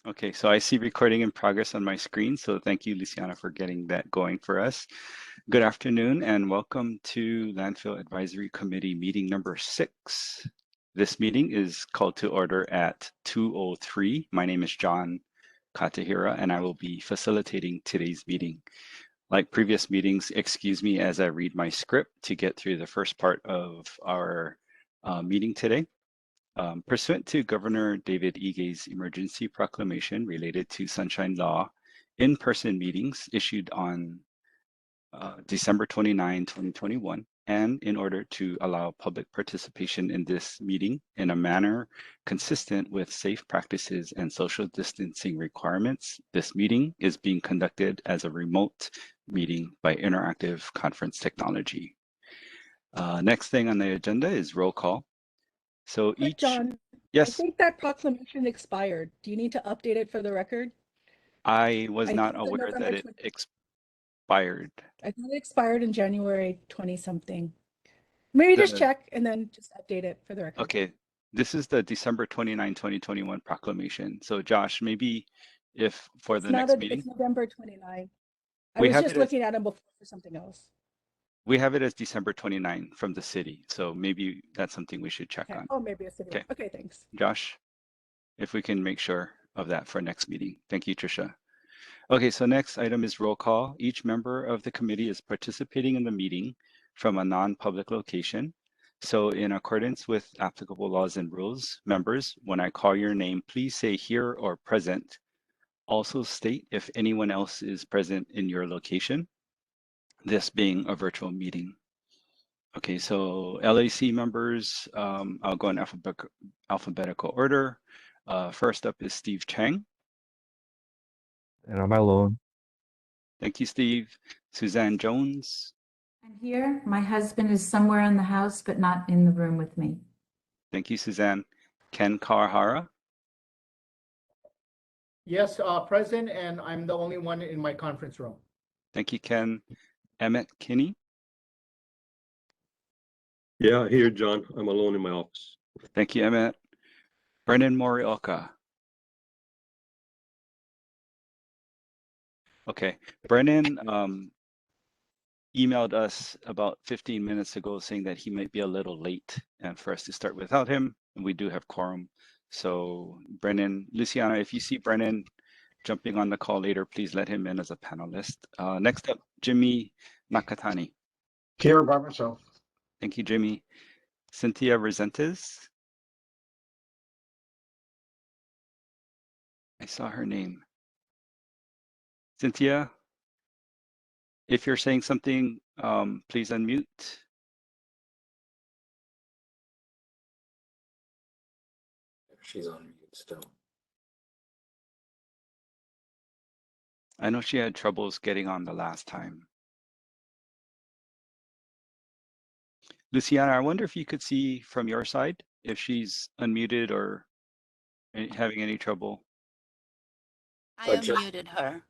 Okay, so I see recording in progress on my screen. So thank you, Luciana, for getting that going for us. Good afternoon and welcome to Landfill Advisory Committee meeting number 6. This meeting is called to order at 2:03. My name is John Katahira and I will be facilitating today's meeting. Like previous meetings, excuse me as I read my script to get through the first part of our meeting today. Pursuant to Governor David Ige's emergency proclamation related to Sunshine Law, in-person meetings issued on December 29, 2021, and in order to allow public participation in this meeting in a manner consistent with safe practices and social distancing requirements, this meeting is being conducted as a remote meeting by interactive conference technology. Next thing on the agenda is roll call. So each, John, yes. I think that proclamation expired. Do you need to update it for the record? I was not aware that it expired. I thought it expired in January 20 something. Maybe just check and then just update it for the record. Okay, this is the December 29, 2021 proclamation. So Josh, maybe if for the next meeting. It's November 29. I was just looking at them before for something else. We have it as December 29 from the city. So maybe that's something we should check on. Oh, maybe a city. Okay. Okay, thanks. Josh, if we can make sure of that for next meeting. Thank you, Tricia. Okay, so next item is roll call. Each member of the committee is participating in the meeting from a non-public location. So in accordance with applicable laws and rules, members, when I call your name, please say here or present. Also state if anyone else is present in your location, this being a virtual meeting. Okay, so LAC members, I'll go in alphabetical order. First up is Steve Chang. And I'm alone. Thank you, Steve. Suzanne Jones. I'm here. My husband is somewhere in the house, but not in the room with me. Thank you, Suzanne. Ken Kawahara. Yes, present, and I'm the only one in my conference room. Thank you, Ken. Emmett Kinney. Yeah, here, John. I'm alone in my office. Thank you, Emmett. Brennan Morioka. Okay, Brennan emailed us about 15 minutes ago saying that he might be a little late and for us to start without him, and we do have quorum. So Brennan, Luciana, if you see Brennan jumping on the call later, please let him in as a panelist. Next up, Jimmy Nakatani. Here by myself. Thank you, Jimmy. Cynthia Resentes. I saw her name. Cynthia, if you're saying something, please unmute. She's on mute still. I know she had troubles getting on the last time. Luciana, I wonder if you could see from your side if she's unmuted or having any trouble. I unmuted her.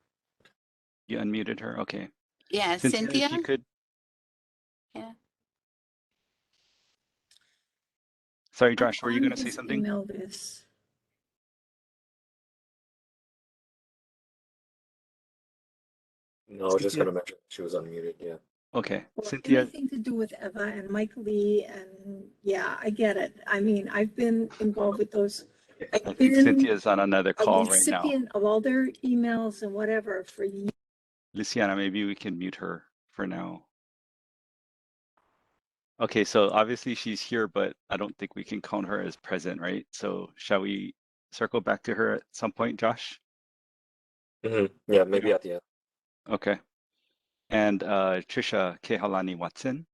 You unmuted her? Okay. Yeah, Cynthia? If you could. Yeah. Sorry, Josh, were you going to say something? Email this. No, I was just going to mention she was unmuted, yeah. Okay, well, Cynthia. Anything to do with Eva and Mike Lee, and yeah, I get it. I mean, I've been involved with those. I think Cynthia's on another call right now. Recipient of all their emails and whatever for years. Luciana, maybe we can mute her for now. Okay, so obviously she's here, but I don't think we can count her as present, right? So shall we circle back to her at some point, Josh? Mm-hmm. Yeah, maybe at the end. Okay. And Trisha Kehalani Watson.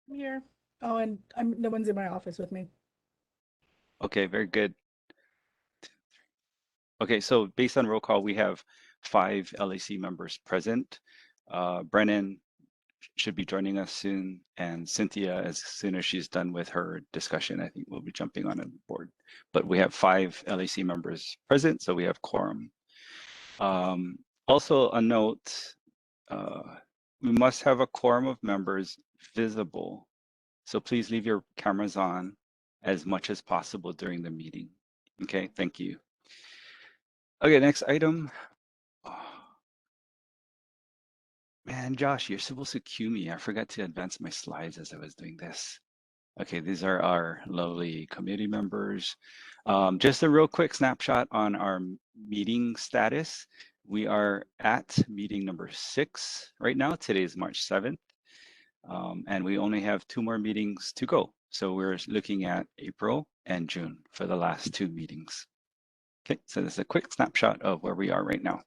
I'm here. Oh, and no one's in my office with me. Okay, very good. Okay, so based on roll call, we have 5 LAC members present. Brennan should be joining us soon, and Cynthia, as soon as she's done with her discussion, I think we'll be jumping on a board. But we have 5 LAC members present, so we have quorum. Also a note, we must have a quorum of members visible. So please leave your cameras on as much as possible during the meeting. Okay, thank you. Okay, next item. Oh, man, Josh, you're supposed to cue me. I forgot to advance my slides as I was doing this. Okay, these are our lovely committee members. Just a real quick snapshot on our meeting status. We are at meeting number 6 right now. Today is March 7th. And we only have 2 more meetings to go. So we're looking at April and June for the last 2 meetings. Okay, so this is a quick snapshot of where we are right now.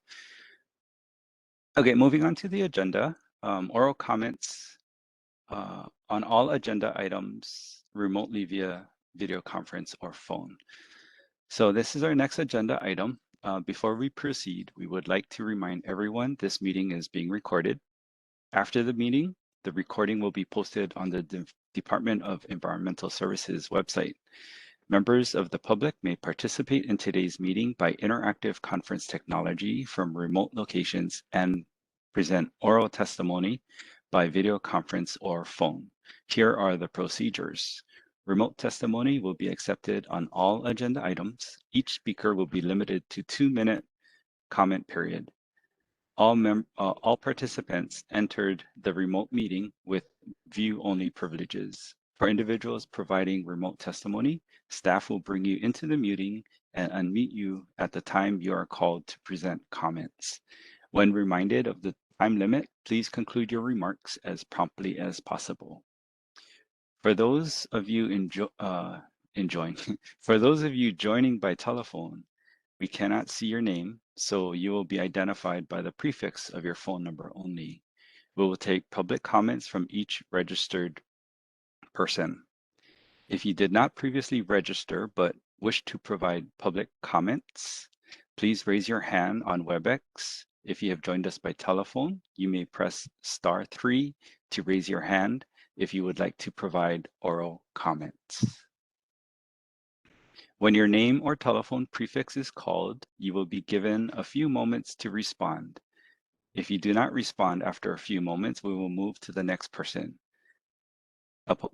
Okay, moving on to the agenda, oral comments on all agenda items remotely via video conference or phone. So this is our next agenda item. Before we proceed, we would like to remind everyone this meeting is being recorded. After the meeting, the recording will be posted on the Department of Environmental Services website. Members of the public may participate in today's meeting by interactive conference technology from remote locations and present oral testimony by video conference or phone. Here are the procedures. Remote testimony will be accepted on all agenda items. Each speaker will be limited to 2-minute comment period. All participants entered the remote meeting with view-only privileges. For individuals providing remote testimony, staff will bring you into the meeting and unmute you at the time you are called to present comments. When reminded of the time limit, please conclude your remarks as promptly as possible. For those of you for those of you joining by telephone, we cannot see your name, so you will be identified by the prefix of your phone number only. We will take public comments from each registered person. If you did not previously register but wish to provide public comments, please raise your hand on WebEx. If you have joined us by telephone, you may press *3 to raise your hand if you would like to provide oral comments. When your name or telephone prefix is called, you will be given a few moments to respond. If you do not respond after a few moments, we will move to the next person.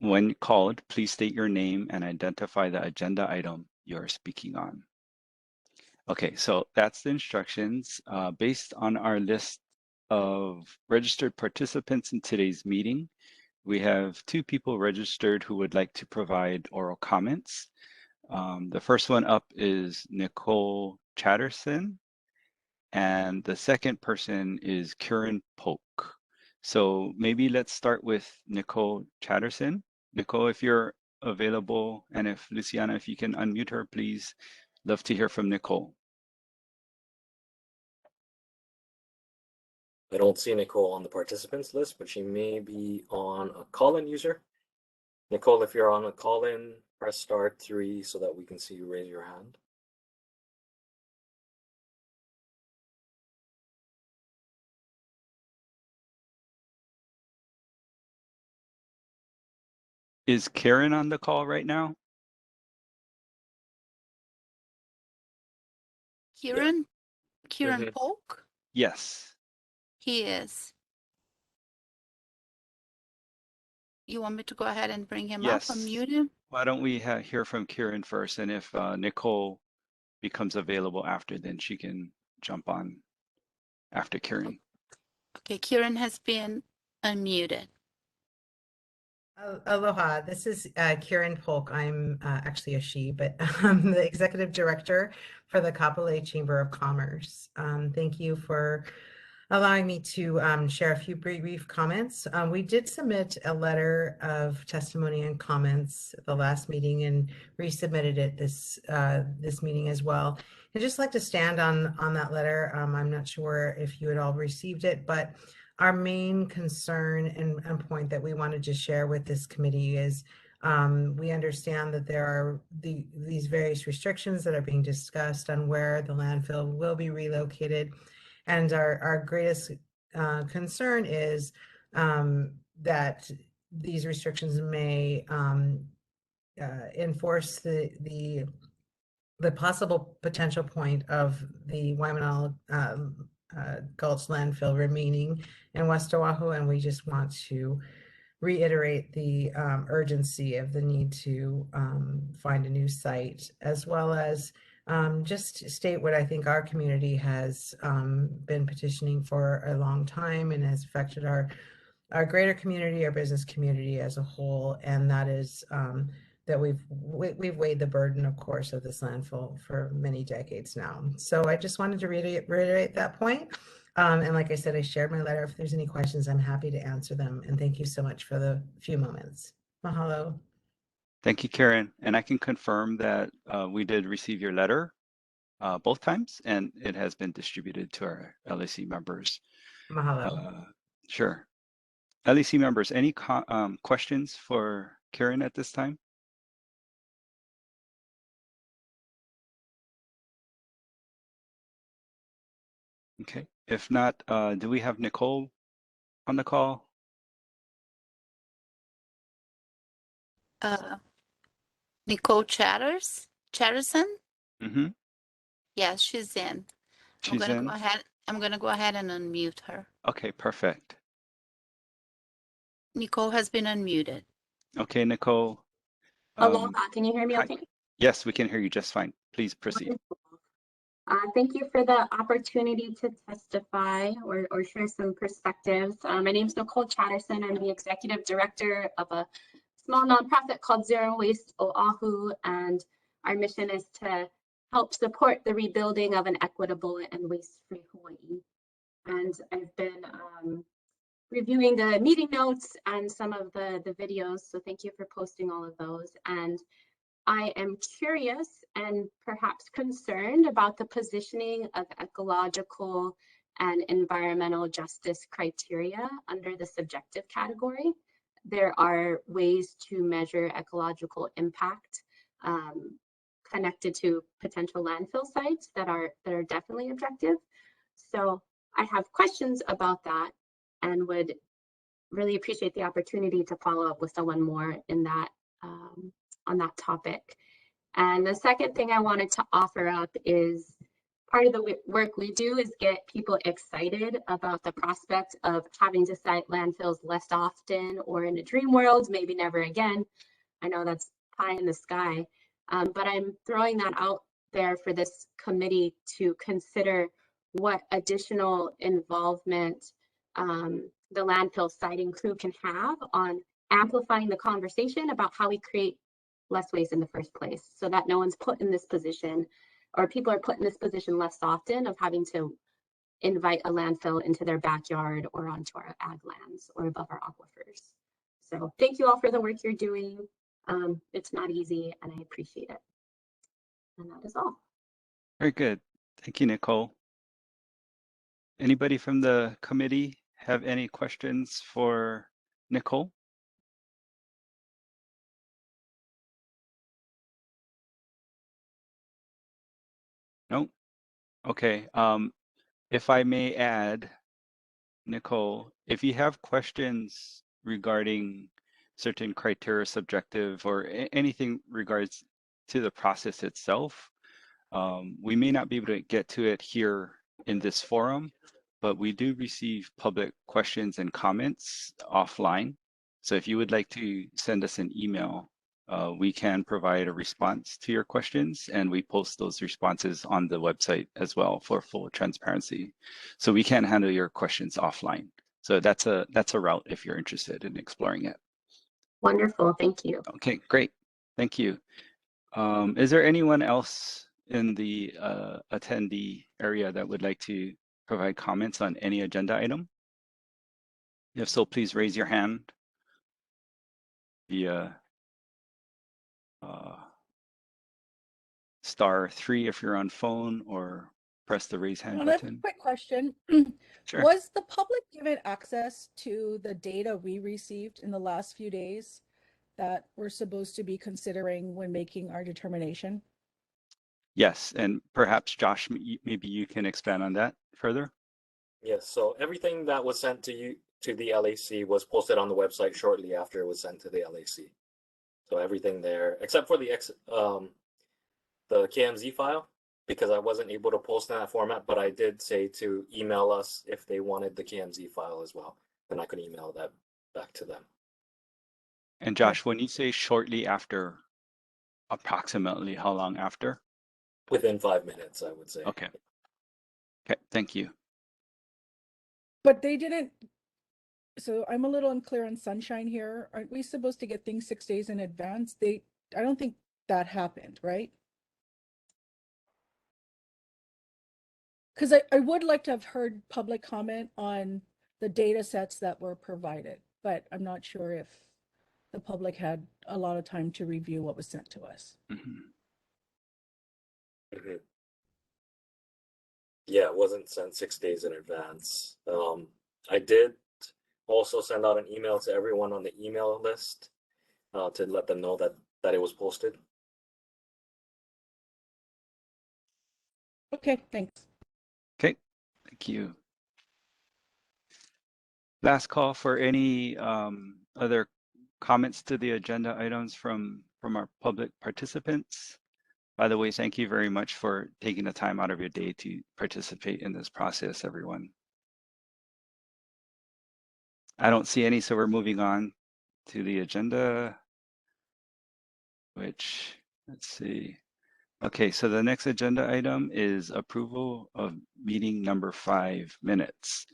When called, please state your name and identify the agenda item you are speaking on. Okay, so that's the instructions. Based on our list of registered participants in today's meeting, we have 2 people registered who would like to provide oral comments. The first one up is Nicole Chatterson, and the second person is Kieran Polk. So maybe let's start with Nicole Chatterson. Nicole, if you're available, and if Luciana, if you can unmute her, please. Love to hear from Nicole. I don't see Nicole on the participants list, but she may be on a call-in user. Nicole, if you're on a call-in, press *3 so that we can see you raise your hand. Is Karen on the call right now? Kieran Polk? Yes. He is. You want me to go ahead and bring him up, Yes. unmute him? Why don't we hear from Kieran first, and if Nicole becomes available after, then she can jump on after Kieran. Okay, Kieran has been unmuted. Aloha, this is Kieran Polk. I'm actually a she, but I'm the Executive Director for the Kapolei Chamber of Commerce. Thank you for allowing me to share a few brief comments. We did submit a letter of testimony and comments at the last meeting and resubmitted it this meeting as well. I'd just like to stand on that letter. I'm not sure if you had all received it, but our main concern and point that we wanted to share with this committee is we understand that there are these various restrictions that are being discussed on where the landfill will be relocated. And our greatest concern is that these restrictions may enforce the possible potential point of the Waimanalo Gulch landfill remaining in West Oahu, and we just want to reiterate the urgency of the need to find a new site, as well as just to state what I think our community has been petitioning for a long time and has affected our greater community, our business community as a whole, and that is that we've weighed the burden, of course, of this landfill for many decades now. So I just wanted to reiterate that point. And like I said, I shared my letter. If there's any questions, I'm happy to answer them. And thank you so much for the few moments. Mahalo. Thank you, Karen. And I can confirm that we did receive your letter both times, and it has been distributed to our LAC members. Mahalo. Sure. LAC members, any questions for Karen at this time? Okay. If not, do we have Nicole on the call? Nicole Chatterson? Mm-hmm. Yes, she's in. She's in. I'm gonna go ahead and unmute her. Okay, perfect. Nicole has been unmuted. Okay, Nicole. Aloha, can you hear me hi. okay? Yes, we can hear you just fine. Please proceed. Thank you for the opportunity to testify or share some perspectives. My name is Nicole Chatterson. I'm the executive director of a small nonprofit called Zero Waste Oahu, and our mission is to help support the rebuilding of an equitable and waste-free Hawaii. And I've been reviewing the meeting notes and some of the videos, so thank you for posting all of those. And I am curious and perhaps concerned about the positioning of ecological and environmental justice criteria under the subjective category. There are ways to measure ecological impact connected to potential landfill sites that are definitely objective. So I have questions about that and would really appreciate the opportunity to follow up with someone more in that on that topic. And the second thing I wanted to offer up is part of the work we do is get people excited about the prospect of having to site landfills less often, or in a dream world, maybe never again. I know that's pie in the sky, but I'm throwing that out there for this committee to consider what additional involvement the landfill siting crew can have on amplifying the conversation about how we create less waste in the first place, so that no one's put in this position, or people are put in this position less often of having to invite a landfill into their backyard or onto our ag lands or above our aquifers. So thank you all for the work you're doing. It's not easy and I appreciate it. And that is all. Very good. Thank you, Nicole. Anybody from the committee have any questions for Nicole? No? Okay. If I may add, Nicole, if you have questions regarding certain criteria, subjective, or anything regards to the process itself, we may not be able to get to it here in this forum, but we do receive public questions and comments offline. So if you would like to send us an email, we can provide a response to your questions, and we post those responses on the website as well for full transparency. So we can handle your questions offline. So that's a route if you're interested in exploring it. Wonderful, thank you. Okay, great, thank you. Is there anyone else in the attendee area that would like to provide comments on any agenda item? If so, please raise your hand via *3 if you're on phone, or press the raise hand I have a button. quick question. Sure. Was the public given access to the data we received in the last few days that we're supposed to be considering when making our determination? Yes, and perhaps Josh, maybe you can expand on that further. Yes, so everything that was sent to you to the LAC was posted on the website shortly after it was sent to the LAC. So everything there, except for the KMZ file, because I wasn't able to post in that format, but I did say to email us if they wanted the KMZ file as well, then I could email that back to them. And Josh, when you say shortly after, approximately how long after? Within 5 minutes, I would say. Okay. Okay, thank you. But they didn't, so I'm a little unclear on Sunshine here. Aren't we supposed to get things 6 days in advance? I don't think that happened, right? Because I would like to have heard public comment on the data sets that were provided, but I'm not sure if the public had a lot of time to review what was sent to us. Yeah, it wasn't sent 6 days in advance. I did also send out an email to everyone on the email list to let them know that it was posted. Okay, thanks. Okay, thank you. Last call for any other comments to the agenda items from our public participants. By the way, thank you very much for taking the time out of your day to participate in this process, everyone. I don't see any, so we're moving on to the agenda, which, let's see. Okay, so the next agenda item is approval of meeting number 5 minutes.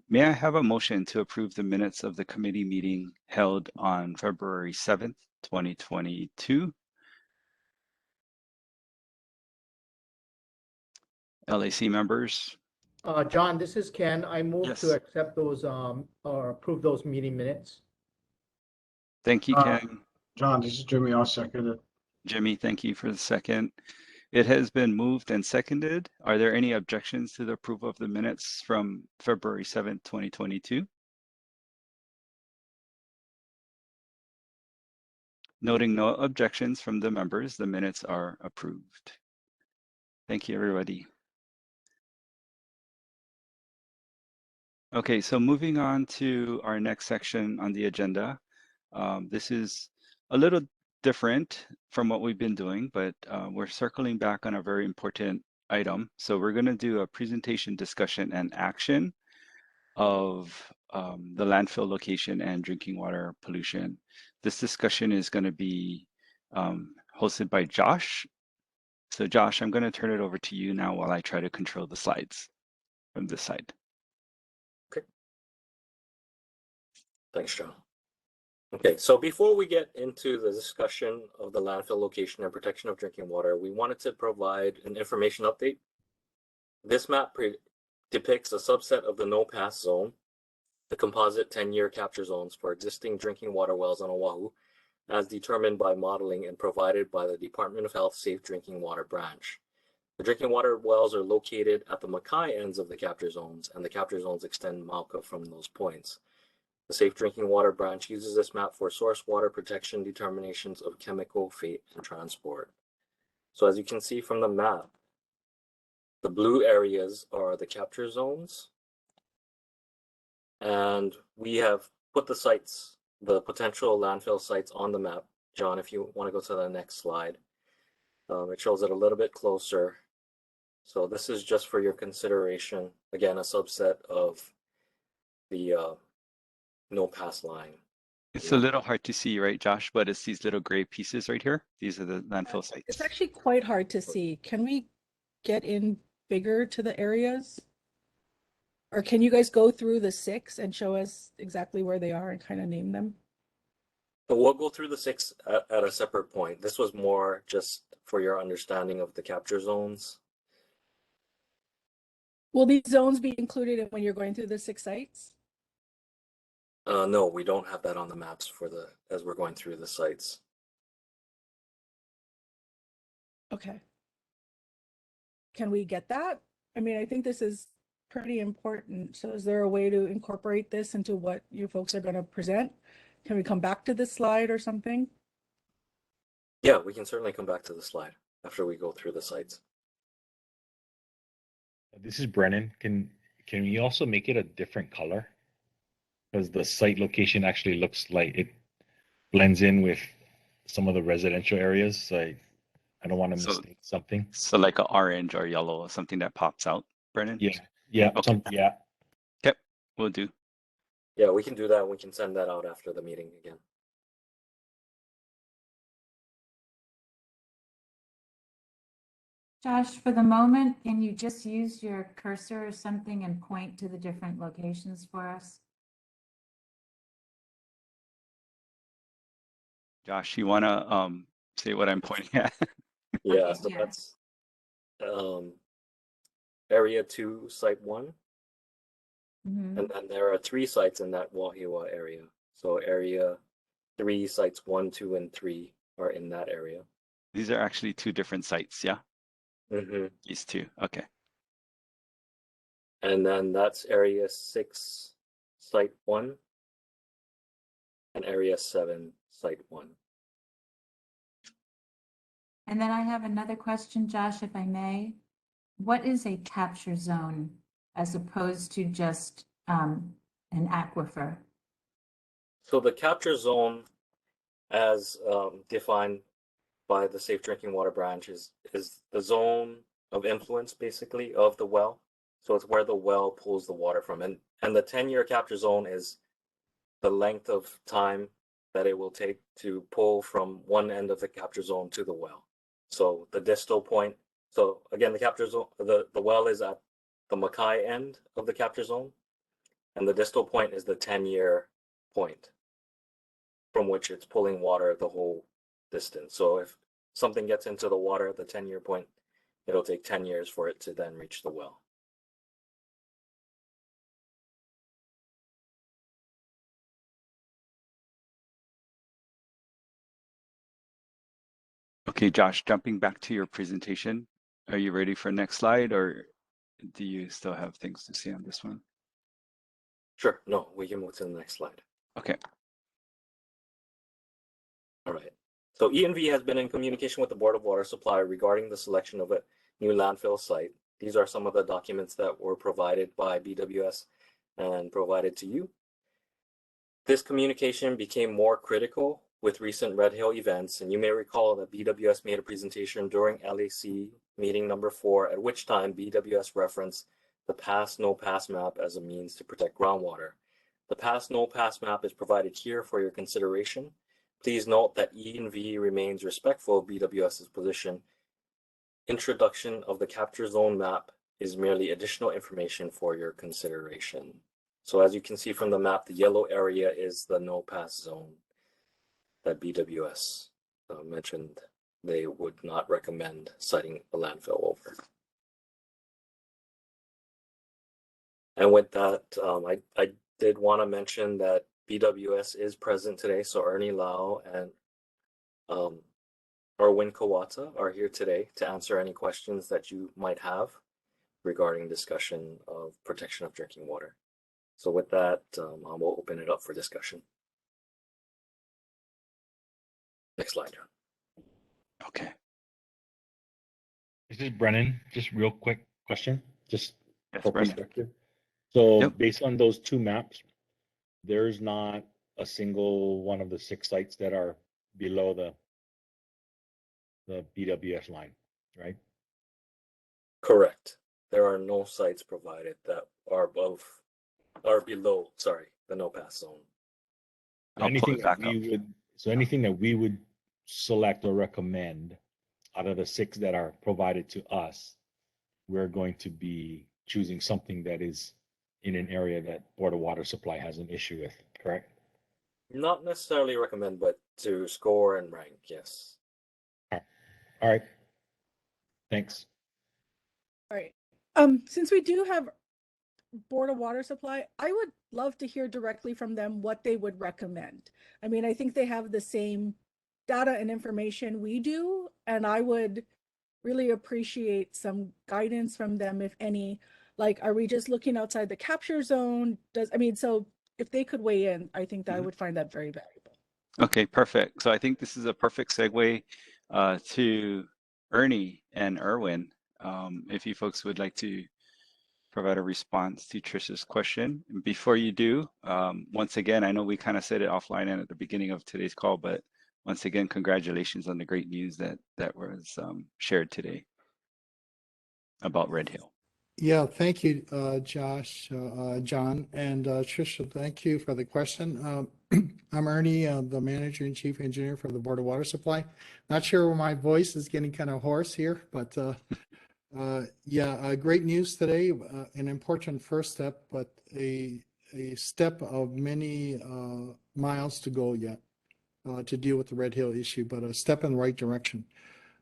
May I have a motion to approve the minutes of the committee meeting held on February 7th, 2022? LAC members? John, this is Ken. I move Yes. to accept those, or approve those meeting minutes. Thank you, Ken. John, this is Jimmy. I'll second it. Jimmy, thank you for the second. It has been moved and seconded. Are there any objections to the approval of the minutes from February 7th, 2022? Noting no objections from the members, the minutes are approved. Thank you, everybody. Okay, so moving on to our next section on the agenda. This is a little different from what we've been doing, but we're circling back on a very important item. So we're going to do a presentation, discussion, and action of the landfill location and drinking water pollution. This discussion is going to be hosted by Josh. So Josh, I'm going to turn it over to you now while I try to control the slides from this side. Okay. Thanks, John. Okay, so before we get into the discussion of the landfill location and protection of drinking water, we wanted to provide an information update. This map depicts a subset of the no-pass zone, the composite 10-year capture zones for existing drinking water wells on Oahu, as determined by modeling and provided by the Department of Health Safe Drinking Water Branch. The drinking water wells are located at the Mackay ends of the capture zones, and the capture zones extend Mauka from those points. The Safe Drinking Water Branch uses this map for source water protection determinations of chemical, fate, and transport. So as you can see from the map, the blue areas are the capture zones. And we have put the sites, the potential landfill sites on the map. John, if you want to go to the next slide, it shows it a little bit closer. So this is just for your consideration. Again, a subset of the no-pass line. It's a little hard to see, right, Josh? But it's these little gray pieces right here. These are the landfill sites. It's actually quite hard to see. Can we get in bigger to the areas? Or can you guys go through the 6 and show us exactly where they are and kind of name them? But we'll go through the 6 at a separate point. This was more just for your understanding of the capture zones. Will these zones be included in when you're going through the 6 sites? No, we don't have that on the maps for as we're going through the sites. Okay. Can we get that? I mean, I think this is pretty important. So is there a way to incorporate this into what you folks are going to present? Can we come back to this slide or something? Yeah, we can certainly come back to the slide after we go through the sites. This is Brennan. Can we also make it a different color? Because the site location actually looks like it blends in with some of the residential areas. So I don't want to mistake something. So like an orange or yellow or something that pops out, Brennan? Yeah, okay. Yeah. Okay, we'll do. Yeah, we can do that. We can send that out after the meeting again. Josh, for the moment, can you just use your cursor or something and point to the different locations for us? Josh, you want to say what I'm pointing at? Yeah, Okay, so yeah. that's area 2, site 1. Mhm. And then there are 3 sites in that Wahiawa area. So area 3, sites 1, 2, and 3 are in that area. These are actually 2 different sites, yeah? Mm-hmm. These 2, okay. And then that's area 6, site 1, and area 7, site 1. And then I have another question, Josh, if I may. What is a capture zone as opposed to just an aquifer? So the capture zone, as defined by the Safe Drinking Water Branch, is the zone of influence, basically, of the well. So it's where the well pulls the water from. And the 10-year capture zone is the length of time that it will take to pull from one end of the capture zone to the well. So the distal point, so again, the capture zone, the well is at the Mackay end of the capture zone, and the distal point is the 10-year point from which it's pulling water the whole distance. So if something gets into the water at the 10-year point, it'll take 10 years for it to then reach the well. Okay, Josh, jumping back to your presentation, are you ready for next slide, or do you still have things to say on this one? Sure, no, we can move to the next slide. Okay. All right. So E&V has been in communication with the Board of Water Supply regarding the selection of a new landfill site. These are some of the documents that were provided by BWS and provided to you. This communication became more critical with recent Red Hill events, and you may recall that BWS made a presentation during LAC meeting number 4, at which time BWS referenced the Pass No Pass map as a means to protect groundwater. The Pass No Pass map is provided here for your consideration. Please note that E&V remains respectful of BWS's position. Introduction of the capture zone map is merely additional information for your consideration. So as you can see from the map, the yellow area is the no pass zone that BWS mentioned they would not recommend siting a landfill over. And with that, I did want to mention that BWS is present today. So Ernie Lau and Arwin Kawata are here today to answer any questions that you might have regarding discussion of protection of drinking water. So with that, I will open it up for discussion. Next slide, John. Okay. This is Brennan. Just real quick question, just Yes, for Brennan. perspective. So Yep. based on those 2 maps, there's not a single one of the 6 sites that are below the BWS line, right? Correct. There are no sites provided that are above or below, sorry, the no pass zone. I'll pull it back up. Anything that we would select or recommend out of the 6 that are provided to us, we're going to be choosing something that is in an area that Board of Water Supply has an issue with, correct? Not necessarily recommend, but to score and rank, yes. All right. Thanks. All right. Since we do have Board of Water Supply, I would love to hear directly from them what they would recommend. I mean, I think they have the same data and information we do, and I would really appreciate some guidance from them, if any. Like, are we just looking outside the capture zone? So if they could weigh in, I think that I would find that very valuable. Okay, perfect. So I think this is a perfect segue to Ernie and Erwin. If you folks would like to provide a response to Trish's question. Before you do, once again, I know we kind of said it offline and at the beginning of today's call, but once again, congratulations on the great news that was shared today about Red Hill. Yeah, thank you, Josh, John, and Trisha, thank you for the question. I'm Ernie, the Manager and Chief Engineer for the Board of Water Supply. Not sure why my voice is getting kind of hoarse here, but yeah, great news today. An important first step, but a step of many miles to go yet to deal with the Red Hill issue, but a step in the right direction.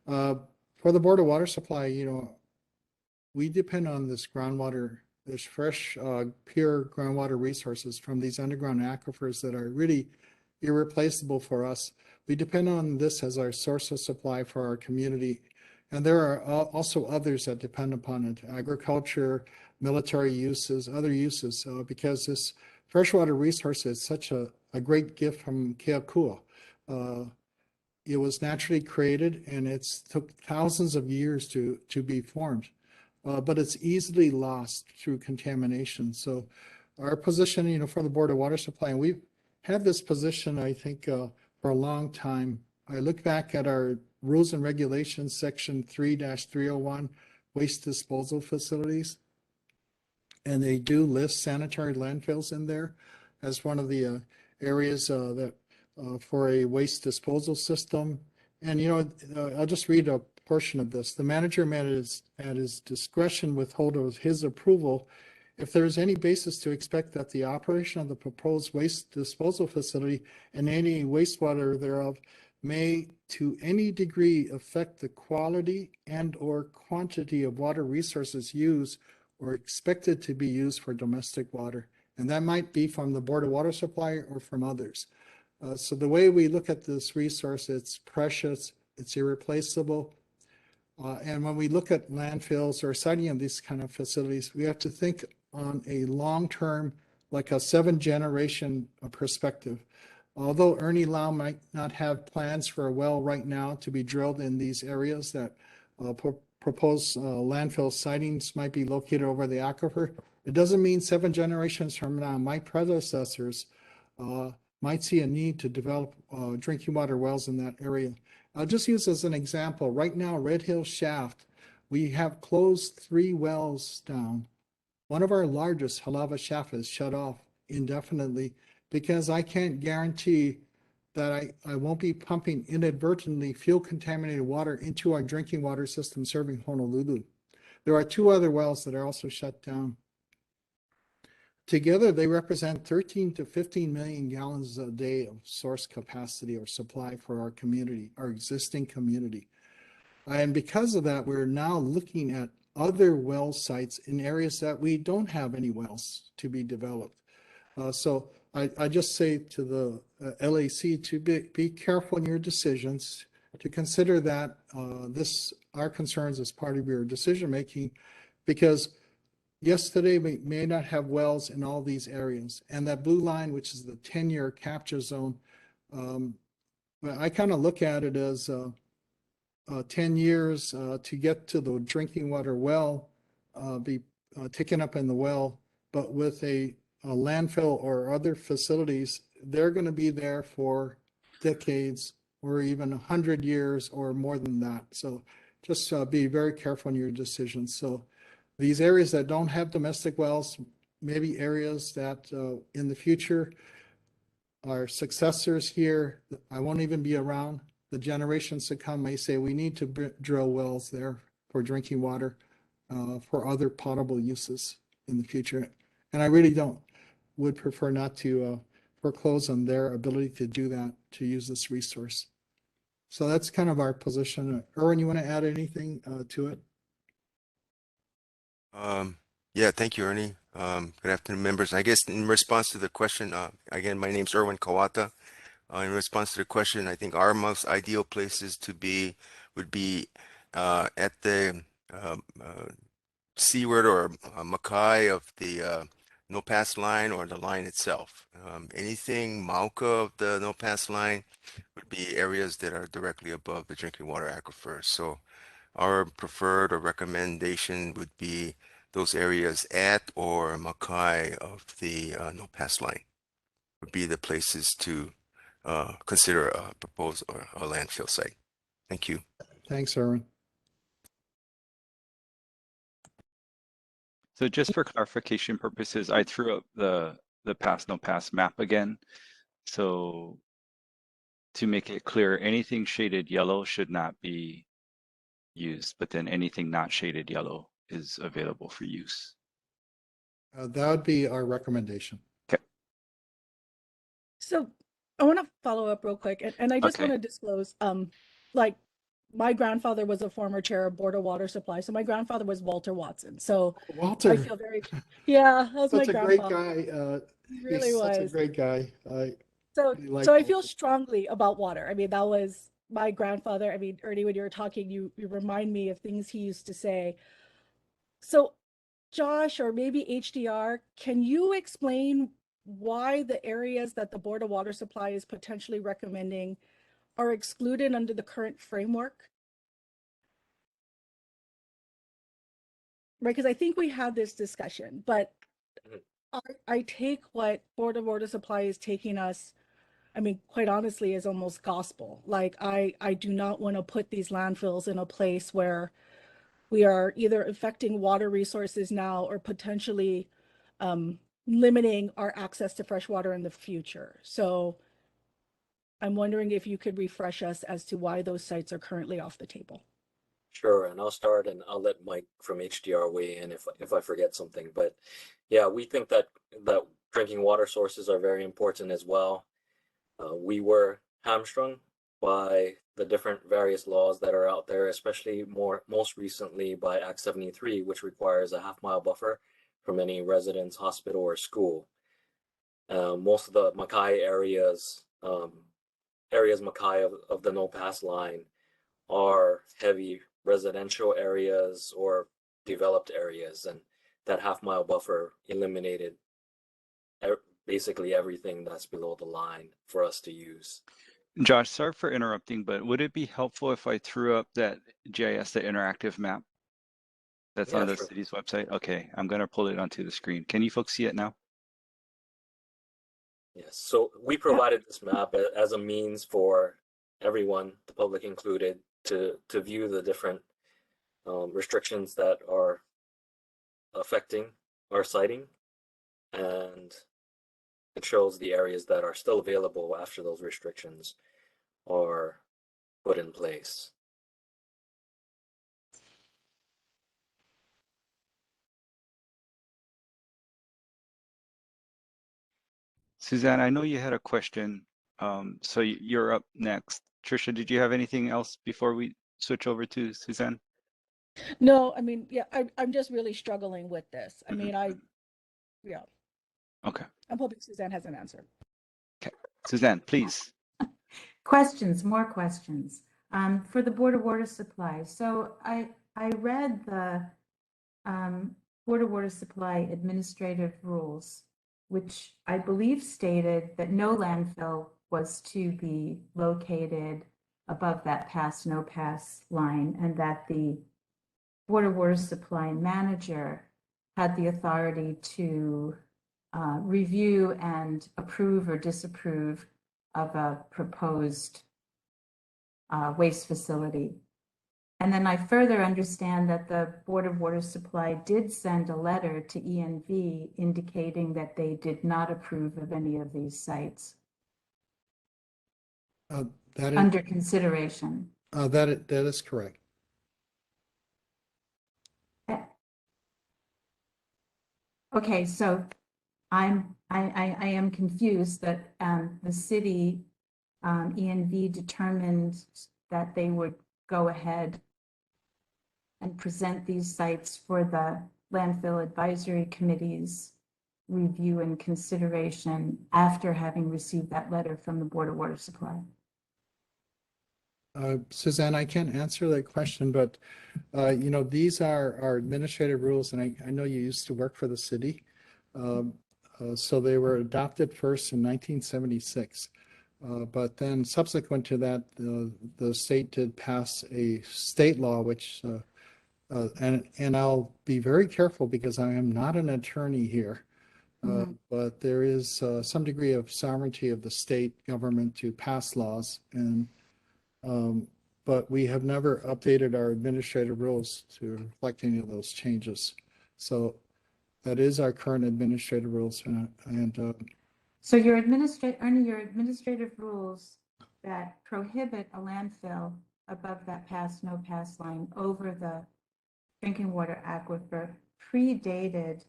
For the Board of Water Supply, you know, we depend on this groundwater, this fresh, pure groundwater resources from these underground aquifers that are really irreplaceable for us. We depend on this as our source of supply for our community. And there are also others that depend upon it, agriculture, military uses, other uses, because this freshwater resource is such a great gift from Keakua. It was naturally created and it's took thousands of years to be formed. But it's easily lost through contamination. So our position, you know, for the Board of Water Supply, and we've had this position, I think, for a long time. I look back at our rules and regulations, section 3-301, waste disposal facilities, and they do list sanitary landfills in there as one of the areas that for a waste disposal system. And, you know, I'll just read a portion of this. The manager may at his discretion withhold of his approval if there is any basis to expect that the operation of the proposed waste disposal facility and any wastewater thereof may to any degree affect the quality and or quantity of water resources used or expected to be used for domestic water. And that might be from the Board of Water Supply or from others. So the way we look at this resource, it's precious, it's irreplaceable. And when we look at landfills or siting of these kind of facilities, we have to think on a long-term, like a 7-generation perspective. Although Ernie Lau might not have plans for a well right now to be drilled in these areas that proposed landfill sightings might be located over the aquifer, it doesn't mean 7 generations from now, my predecessors might see a need to develop drinking water wells in that area. I'll just use as an example, right now, Red Hill Shaft, we have closed 3 wells down. One of our largest, Halava Shaft, is shut off indefinitely because I can't guarantee that I won't be pumping inadvertently fuel contaminated water into our drinking water system serving Honolulu. There are 2 other wells that are also shut down. Together, they represent 13 to 15 million gallons a day of source capacity or supply for our community, our existing community. And because of that, we're now looking at other well sites in areas that we don't have any wells to be developed. So I just say to the LAC to be careful in your decisions, to consider that our concerns as part of your decision making, because yesterday, we may not have wells in all these areas. And that blue line, which is the 10-year capture zone, I kind of look at it as 10 years to get to the drinking water well, be taken up in the well, but with a landfill or other facilities, they're going to be there for decades or even 100 years or more than that. So just be very careful in your decisions. So these areas that don't have domestic wells, maybe areas that in the future, our successors here, I won't even be around. The generations to come may say we need to drill wells there for drinking water, for other potable uses in the future. And I really would prefer not to foreclose on their ability to do that, to use this resource. So that's kind of our position. Erwin, you want to add anything to it? Yeah, thank you, Ernie. Good afternoon, members. I guess in response to the question, again, my name's Erwin Kawata. In response to the question, I think our most ideal places to be would be at the seaward or Makai of the no pass line or the line itself. Anything Mauka of the no pass line would be areas that are directly above the drinking water aquifer. So our preferred or recommendation would be those areas at or Makai of the no pass line would be the places to consider a proposed or a landfill site. Thank you. Thanks, Erwin. So just for clarification purposes, I threw up the pass no pass map again. So to make it clear, anything shaded yellow should not be used, but then anything not shaded yellow is available for use. That would be our recommendation. Okay. So I want to follow up real quick, and I just Okay. want to disclose, like my grandfather was a former chair of Board of Water Supply. So my grandfather was Walter Watson. So Walter, I feel very, yeah, that was my such a great grandfather. guy. He really He's such a was. great guy. So, really like so I feel Walter. strongly about water. I mean, that was my grandfather. I mean, Ernie, when you were talking, you remind me of things he used to say. So Josh, or maybe HDR, can you explain why the areas that the Board of Water Supply is potentially recommending are excluded under the current framework? Right, because I think we had this discussion, but I take what Board of Water Supply is taking us, I mean, quite honestly, is almost gospel. Like, I do not want to put these landfills in a place where we are either affecting water resources now or potentially limiting our access to fresh water in the future. So I'm wondering if you could refresh us as to why those sites are currently off the table. Sure, and I'll start and I'll let Mike from HDR weigh in if I forget something. But yeah, we think that drinking water sources are very important as well. We were hamstrung by the different various laws that are out there, especially most recently by Act 73, which requires a half-mile buffer from any residence, hospital, or school. Most of the Mackay areas Mackay of the no pass line are heavy residential areas or developed areas, and that half-mile buffer eliminated basically everything that's below the line for us to use. Josh, sorry for interrupting, but would it be helpful if I threw up that GIS, the interactive map that's on the sure. city's website? Okay, I'm going to pull it onto the screen. Can you folks see it now? Yes, so we provided this map as a means for everyone, the public included, to view the different restrictions that are affecting our siting, and it shows the areas that are still available after those restrictions are put in place. Suzanne, I know you had a question, so you're up next. Trisha, did you have anything else before we switch over to Suzanne? No, I mean, yeah, I'm just really struggling with this. I mean, yeah. Okay. I'm hoping Suzanne has an answer. Okay. Suzanne, please. Questions, more questions. For the Board of Water Supply. So I read the Board of Water Supply administrative rules, which I believe stated that no landfill was to be located above that pass no pass line, and that the Board of Water Supply manager had the authority to review and approve or disapprove of a proposed waste facility. And then I further understand that the Board of Water Supply did send a letter to ENV indicating that they did not approve of any of these sites under consideration. That is correct. Okay, so I am confused that the city ENV determined that they would go ahead and present these sites for the Landfill Advisory Committee's review and consideration after having received that letter from the Board of Water Supply. Suzanne, I can't answer that question, but you know, these are our administrative rules, and I know you used to work for the city. So they were adopted first in 1976. But then subsequent to that, the state did pass a state law, which, and I'll be very careful because I am not an attorney here, but there is some degree of sovereignty of the state government to pass laws, and but we have never updated our administrative rules to reflect any of those changes. So That is our current administrative rules. So your administrative rules that prohibit a landfill above that pass, no pass line over the drinking water aquifer predated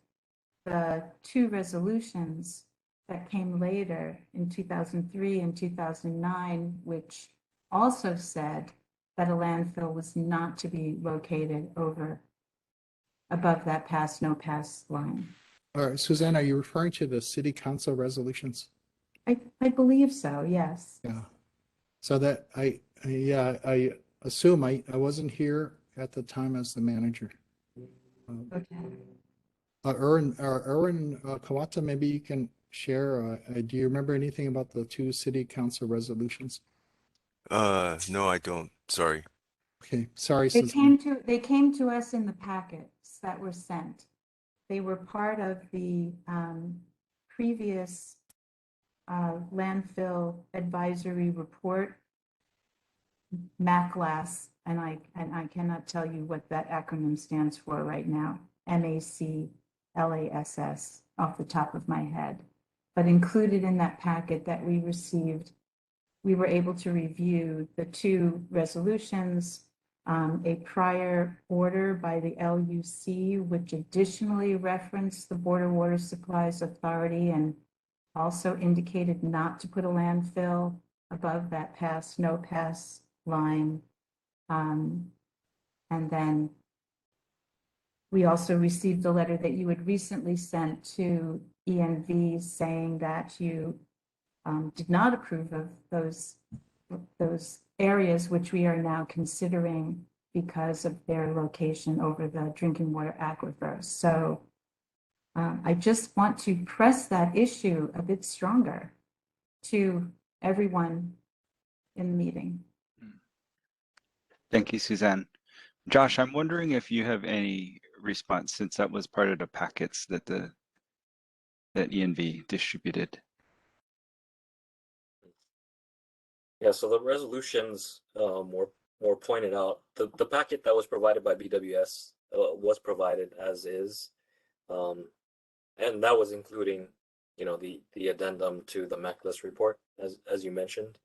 the two resolutions that came later in 2003 and 2009, which also said that a landfill was not to be located above that pass, no pass line. All right, Suzanne, are you referring to the city council resolutions? I believe so, yes. Yeah. So that I assume I wasn't here at the time as the manager. Okay. Erwin Kawata, maybe you can share. Do you remember anything about the two city council resolutions? No, I don't. Sorry. Okay, sorry, They Suzanne. came to us in the packets that were sent. They were part of the previous landfill advisory report, MACLAS, and I cannot tell you what that acronym stands for right now, MACLASS, off the top of my head. But included in that packet that we received, we were able to review the two resolutions, a prior order by the LUC, which additionally referenced the Board of Water Supplies Authority and also indicated not to put a landfill above that pass, no pass line. And then we also received a letter that you had recently sent to ENV saying that you did not approve of those areas, which we are now considering because of their location over the drinking water aquifer. So I just want to press that issue a bit stronger to everyone in the meeting. Thank you, Suzanne. Josh, I'm wondering if you have any response, since that was part of the packets that that ENV distributed. Yeah, so the resolutions were pointed out. The packet that was provided by BWS was provided as is, and that was including, the addendum to the MACLAS report, as you mentioned.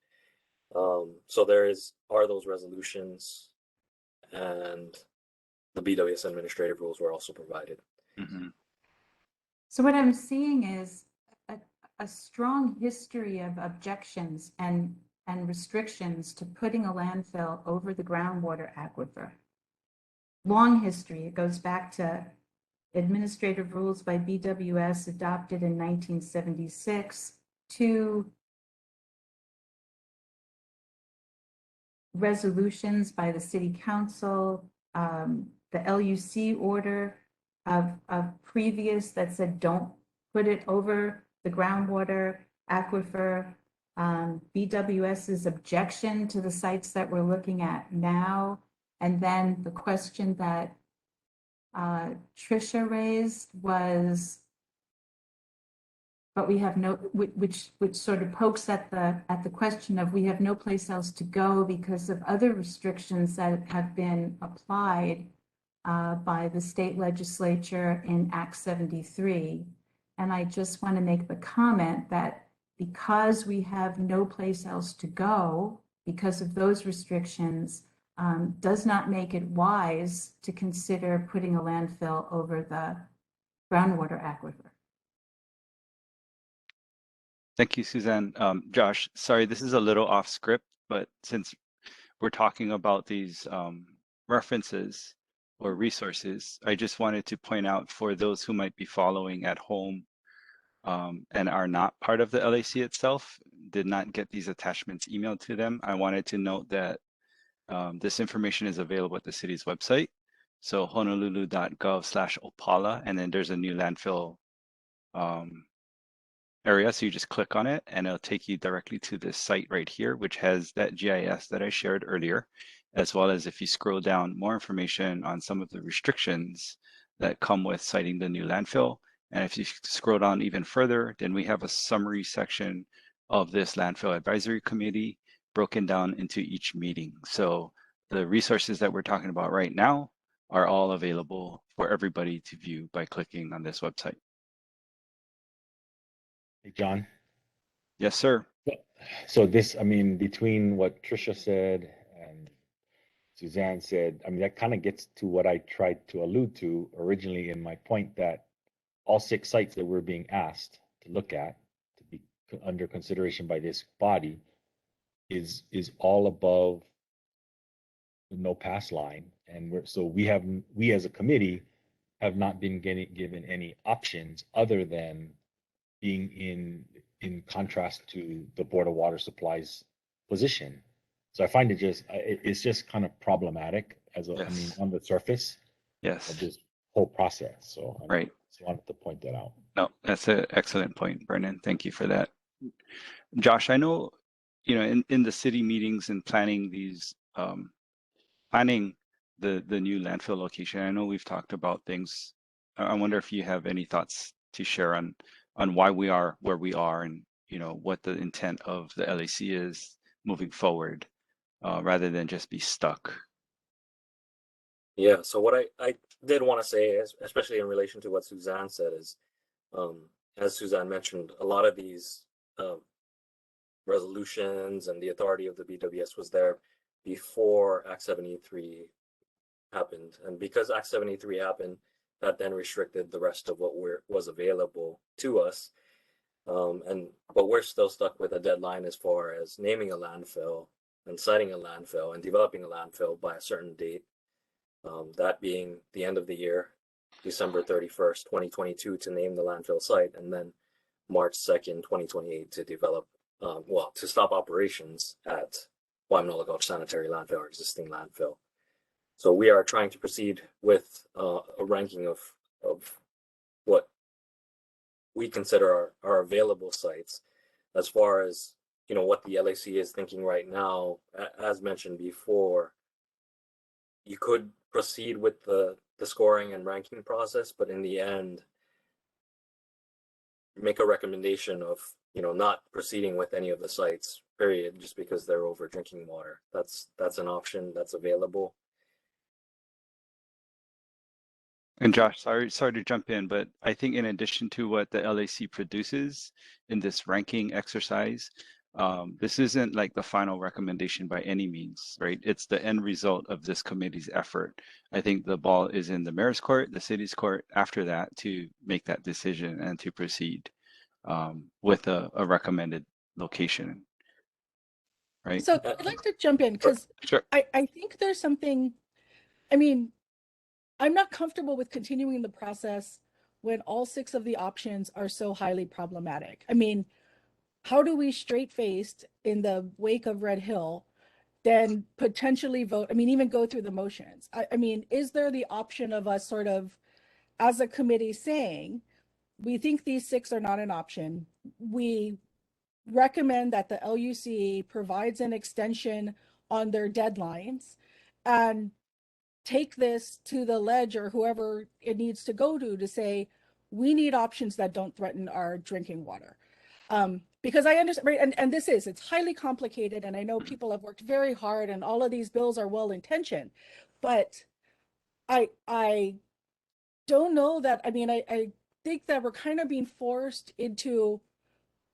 So are those resolutions, and the BWS administrative rules were also provided. Mm-hmm. So what I'm seeing is a strong history of objections and restrictions to putting a landfill over the groundwater aquifer. Long history. It goes back to administrative rules by BWS adopted in 1976 to resolutions by the city council, the LUC order of previous that said don't put it over the groundwater aquifer, BWS's objection to the sites that we're looking at now, and then the question that Tricia raised was, but we have no, which sort of pokes at the question of we have no place else to go because of other restrictions that have been applied by the state legislature in Act 73. And I just want to make the comment that because we have no place else to go because of those restrictions, does not make it wise to consider putting a landfill over the groundwater aquifer. Thank you, Suzanne. Josh, sorry, this is a little off script, but since we're talking about these references or resources, I just wanted to point out for those who might be following at home and are not part of the LAC itself, did not get these attachments emailed to them. I wanted to note that this information is available at the city's website. So honolulu.gov/opala, and then there's a new landfill area. So you just click on it and it'll take you directly to this site right here, which has that GIS that I shared earlier, as well as if you scroll down, more information on some of the restrictions that come with citing the new landfill. And if you scroll down even further, then we have a summary section of this Landfill Advisory Committee broken down into each meeting. So the resources that we're talking about right now are all available for everybody to view by clicking on this website. Hey, John. Yes, sir. So this, I mean, between what Trisha said and Suzanne said, I mean, that kind of gets to what I tried to allude to originally in my point that all 6 sites that we're being asked to look at, to be under consideration by this body, is all above the no pass line. And we as a committee have not been given any options other than being in contrast to the Board of Water Supply's position. So I find it's just kind of problematic I mean, on the surface of this whole process. So I Right. just wanted to point that out. No, that's an excellent point, Brennan. Thank you for that. Josh, I know, in the city meetings and planning these, planning the new landfill location, I know we've talked about things. I wonder if you have any thoughts to share on why we are where we are and, what the intent of the LAC is moving forward, rather than just be stuck. Yeah, so what I did want to say, especially in relation to what Suzanne said, is, as Suzanne mentioned, a lot of these resolutions and the authority of the BWS was there before Act 73 happened. And because Act 73 happened, that then restricted the rest of what was available to us. But we're still stuck with a deadline as far as naming a landfill and siting a landfill and developing a landfill by a certain date. That being the end of the year, December 31st, 2022, to name the landfill site, and then March 2nd, 2028 to develop, to stop operations at Waimanola Gulch Sanitary Landfill, our existing landfill. So we are trying to proceed with a ranking of what we consider our available sites. As far as, what the LAC is thinking right now, as mentioned before, you could proceed with the scoring and ranking process, but in the end, make a recommendation of, not proceeding with any of the sites, period, just because they're over drinking water. That's an option that's available. And Josh, sorry to jump in, but I think in addition to what the LAC produces in this ranking exercise, this isn't like the final recommendation by any means, right? It's the end result of this committee's effort. I think the ball is in the mayor's court, the city's court after that to make that decision and to proceed with a recommended location, right? So I'd like to jump in because Sure. I think there's something, I mean, I'm not comfortable with continuing the process when all 6 of the options are so highly problematic. I mean, how do we straight-faced in the wake of Red Hill then potentially vote, I mean, even go through the motions? I mean, is there the option of us sort of, as a committee saying, we think these 6 are not an option. We recommend that the LUC provides an extension on their deadlines and take this to the ledge or whoever it needs to go to say, we need options that don't threaten our drinking water. Because I understand, right, and it's highly complicated, and I know people have worked very hard and all of these bills are well-intentioned, but I don't know that, I mean, I think that we're kind of being forced into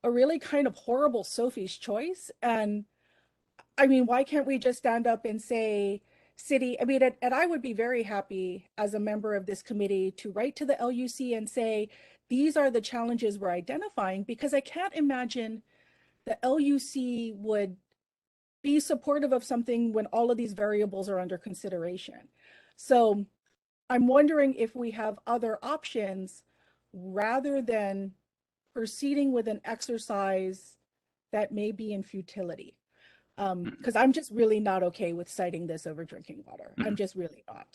a really kind of horrible Sophie's choice. And I mean, why can't we just stand up and say, city, I mean, and I would be very happy as a member of this committee to write to the LUC and say, these are the challenges we're identifying, because I can't imagine the LUC would be supportive of something when all of these variables are under consideration. So I'm wondering if we have other options rather than proceeding with an exercise that may be in futility. Because I'm just really not okay with citing this over drinking water. I'm just really not.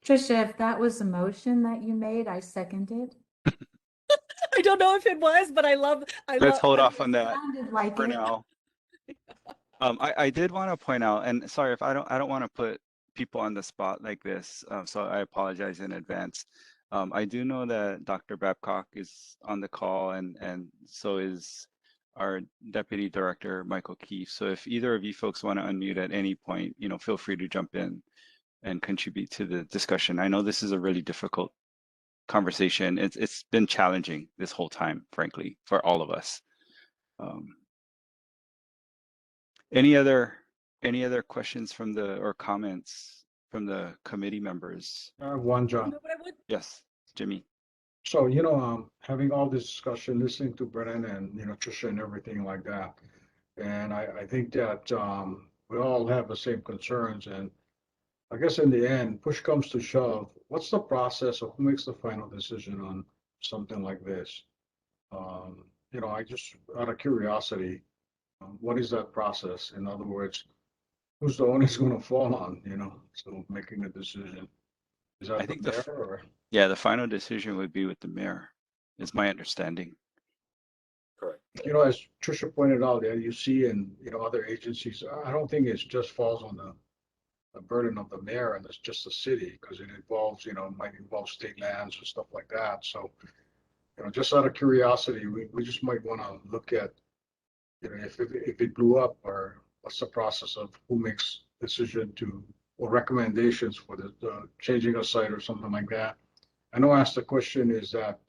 Trisha, if that was a motion that you made, I seconded. I don't know if it was, but Let's hold off on that like for now. I did want to point out, and sorry if I don't want to put people on the spot like this, so I apologize in advance. I do know that Dr. Babcock is on the call, and so is our Deputy Director, Michael Keefe. So if either of you folks want to unmute at any point, feel free to jump in. and contribute to the discussion. I know this is a really difficult conversation. It's been challenging this whole time, frankly, for all of us. Any other questions from or comments from the committee members? I have one, John. Yes, Jimmy. So, having all this discussion, listening to Brennan and, Trisha and everything like that. And I think that we all have the same concerns. And I guess in the end, push comes to shove, what's the process of who makes the final decision on something like this? I just, out of curiosity, what is that process? In other words, who's the onus going to fall on, so making a decision? Is that the mayor or? Yeah, the final decision would be with the mayor, is my understanding. Correct. As Trisha pointed out, you see in, other agencies, I don't think it just falls on the burden of the mayor and it's just the city, because it involves, might involve state lands and stuff like that. So, just out of curiosity, we just might want to look at, if it blew up, or what's the process of who makes decision or recommendations for the changing a site or something like that. I know I asked the question is that,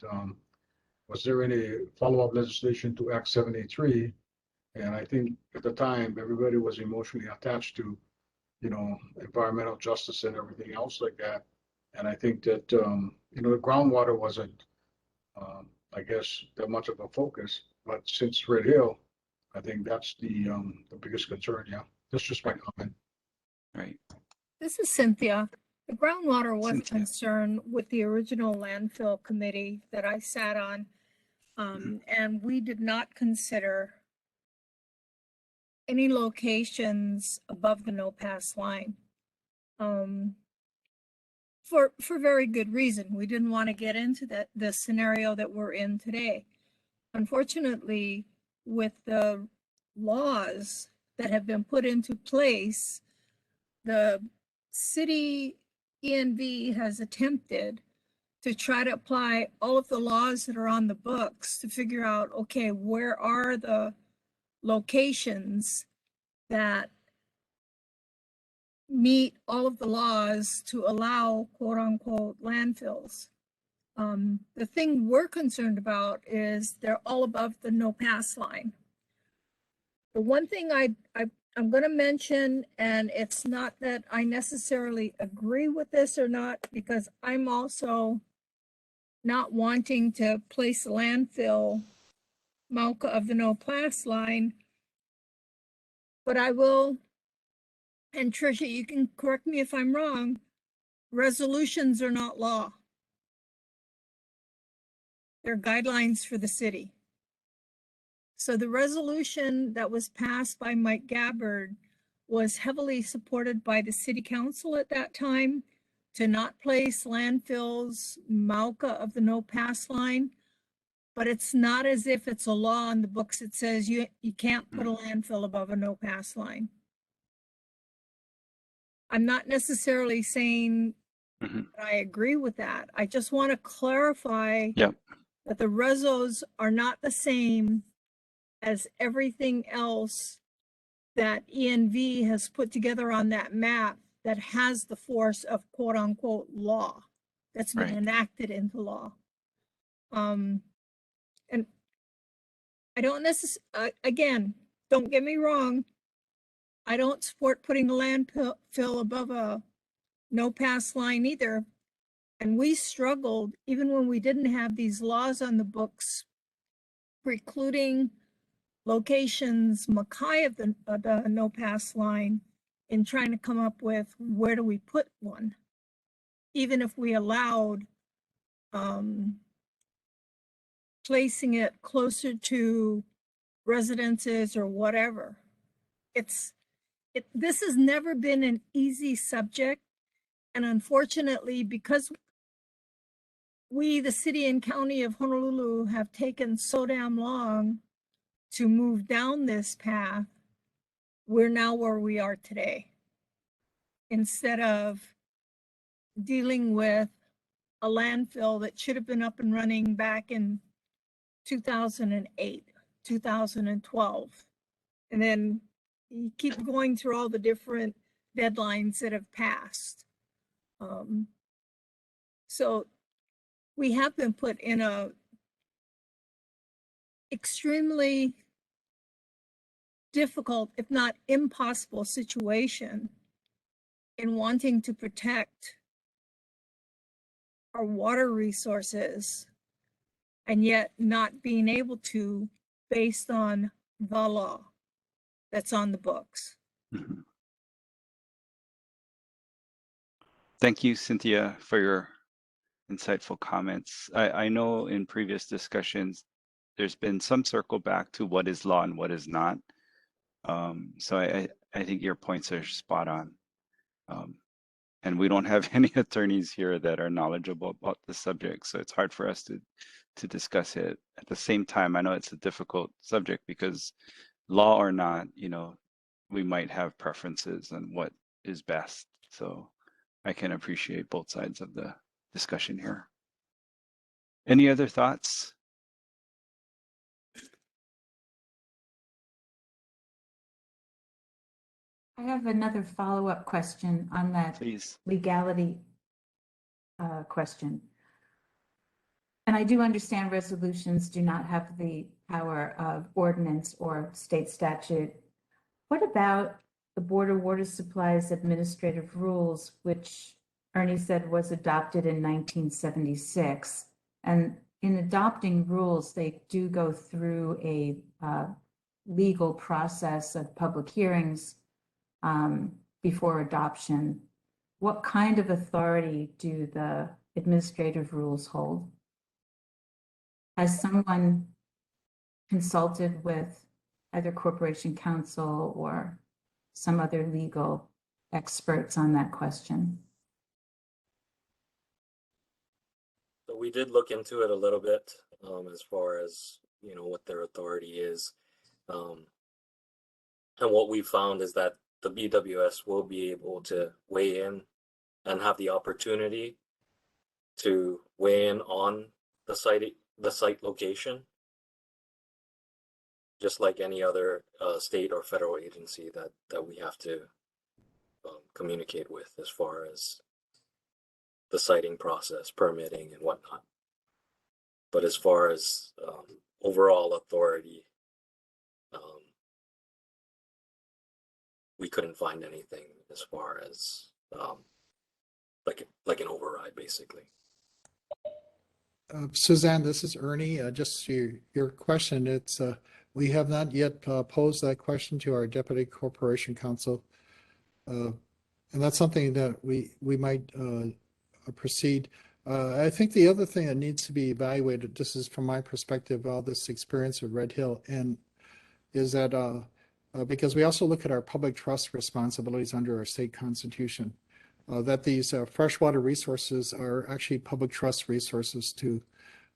was there any follow-up legislation to Act 73? And I think at the time, everybody was emotionally attached to, environmental justice and everything else like that. And I think that, the groundwater wasn't, I guess, that much of a focus. But since Red Hill, I think that's the biggest concern. Yeah, that's just my comment. Right. This is Cynthia. The groundwater was a concern with the original landfill committee that I sat on. And we did not consider any locations above the no-pass line. For very good reason. We didn't want to get into the scenario that we're in today. Unfortunately, with the laws that have been put into place, the city ENV has attempted to try to apply all of the laws that are on the books to figure out, okay, where are the locations that meet all of the laws to allow quote unquote landfills. The thing we're concerned about is they're all above the no pass line. The one thing I'm going to mention, and it's not that I necessarily agree with this or not, because I'm also not wanting to place a landfill Mauka of the no pass line, but I will, and Tricia, you can correct me if I'm wrong, resolutions are not law. They're guidelines for the city. So the resolution that was passed by Mike Gabbard was heavily supported by the city council at that time to not place landfills Mauka of the no pass line. But it's not as if it's a law on the books that says you can't put a landfill above a no pass line. I'm not necessarily saying that I agree with that. I just want to clarify that the resos are not the same as everything else that ENV has put together on that map that has the force of quote unquote law that's been enacted into law. And I don't necessarily, again, don't get me wrong. I don't support putting a landfill above a no pass line either. And we struggled, even when we didn't have these laws on the books, precluding locations Mackay of the no pass line in trying to come up with where do we put one, even if we allowed placing it closer to residences or whatever. This has never been an easy subject. And unfortunately, because we, the city and county of Honolulu, have taken so damn long to move down this path, we're now where we are today. Instead of dealing with a landfill that should have been up and running back in 2008, 2012. And then you keep going through all the different deadlines that have passed. So we have been put in a extremely difficult, if not impossible situation in wanting to protect our water resources and yet not being able to based on the law that's on the books. Mhm. Thank you, Cynthia, for your insightful comments. I know in previous discussions, there's been some circle back to what is law and what is not. So I think your points are spot on. And we don't have any attorneys here that are knowledgeable about the subject, so it's hard for us to discuss it. At the same time, I know it's a difficult subject because law or not, we might have preferences on what is best. So I can appreciate both sides of the discussion here. Any other thoughts? I have another follow-up question on that Please. legality question. And I do understand resolutions do not have the power of ordinance or state statute. What about the Board of Water Supply's administrative rules, which Ernie said was adopted in 1976? And in adopting rules, they do go through a legal process of public hearings before adoption. What kind of authority do the administrative rules hold? Has someone consulted with either corporation counsel or some other legal experts on that question? So we did look into it a little bit as far as, what their authority is. And what we found is that the BWS will be able to weigh in and have the opportunity to weigh in on the site location, just like any other state or federal agency that we have to communicate with as far as the siting process, permitting and whatnot. But as far as overall authority, we couldn't find anything as far as like an override, basically. Suzanne, this is Ernie. Just your question. It's we have not yet posed that question to our Deputy Corporation Counsel, and that's something that we might proceed. I think the other thing that needs to be evaluated, this is from my perspective, all this experience with Red Hill, and is that because we also look at our public trust responsibilities under our state constitution, that these freshwater resources are actually public trust resources too,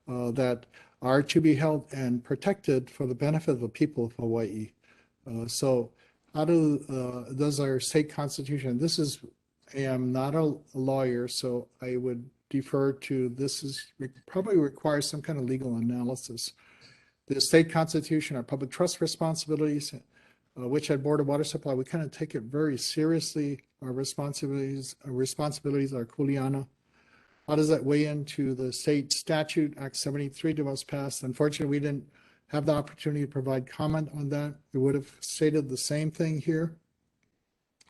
that are to be held and protected for the benefit of the people of Hawaii. So how does our state constitution, I am not a lawyer, so I would defer to probably requires some kind of legal analysis. The state constitution, our public trust responsibilities, which at Board of Water Supply, we kind of take it very seriously. Our responsibilities are kuleana. How does that weigh into the state statute? Act 73 that was passed. Unfortunately, we didn't have the opportunity to provide comment on that. We would have stated the same thing here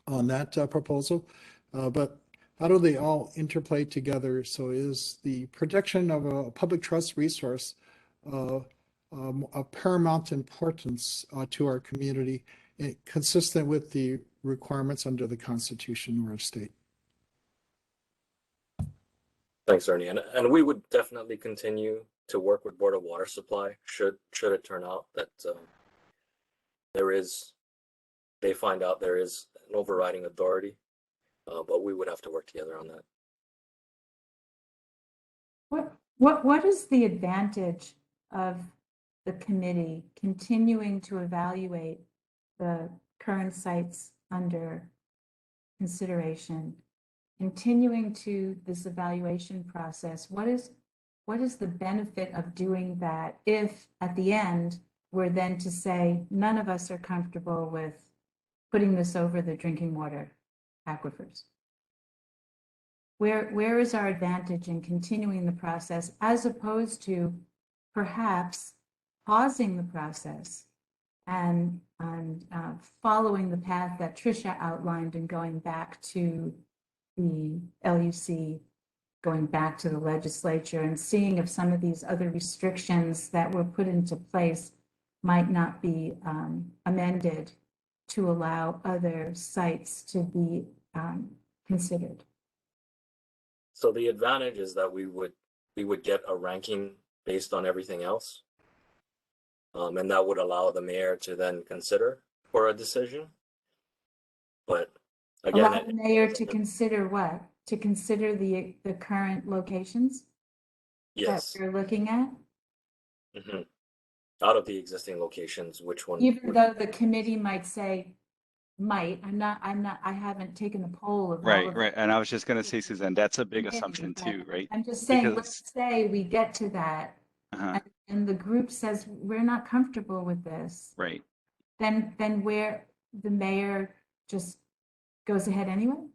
on that proposal. But how do they all interplay together? So is the protection of a public trust resource of paramount importance to our community, consistent with the requirements under the Constitution of our state? Thanks, Ernie. And we would definitely continue to work with Board of Water Supply should it turn out that they find out there is an overriding authority, but we would have to work together on that. What is the advantage of the committee continuing to evaluate the current sites under consideration, continuing to this evaluation process? What is the benefit of doing that if at the end we're then to say none of us are comfortable with putting this over the drinking water aquifers? Where is our advantage in continuing the process as opposed to perhaps pausing the process and following the path that Tricia outlined and going back to the LUC, going back to the legislature and seeing if some of these other restrictions that were put into place might not be amended to allow other sites to be considered. So the advantage is that we would get a ranking based on everything else. And that would allow the mayor to then consider for a decision. But again, allow the mayor to consider what? To consider the current locations yes, that we're looking at? mm-hmm. Out of the existing locations, which one? Even though the committee might say, I haven't taken a poll of all Right, of right. And I was just going to say, Suzanne, that's a big committee, assumption but too, right? I'm just saying, Because let's say we get to that and the group says, we're not comfortable with this. right. Then where the mayor just goes ahead anyway?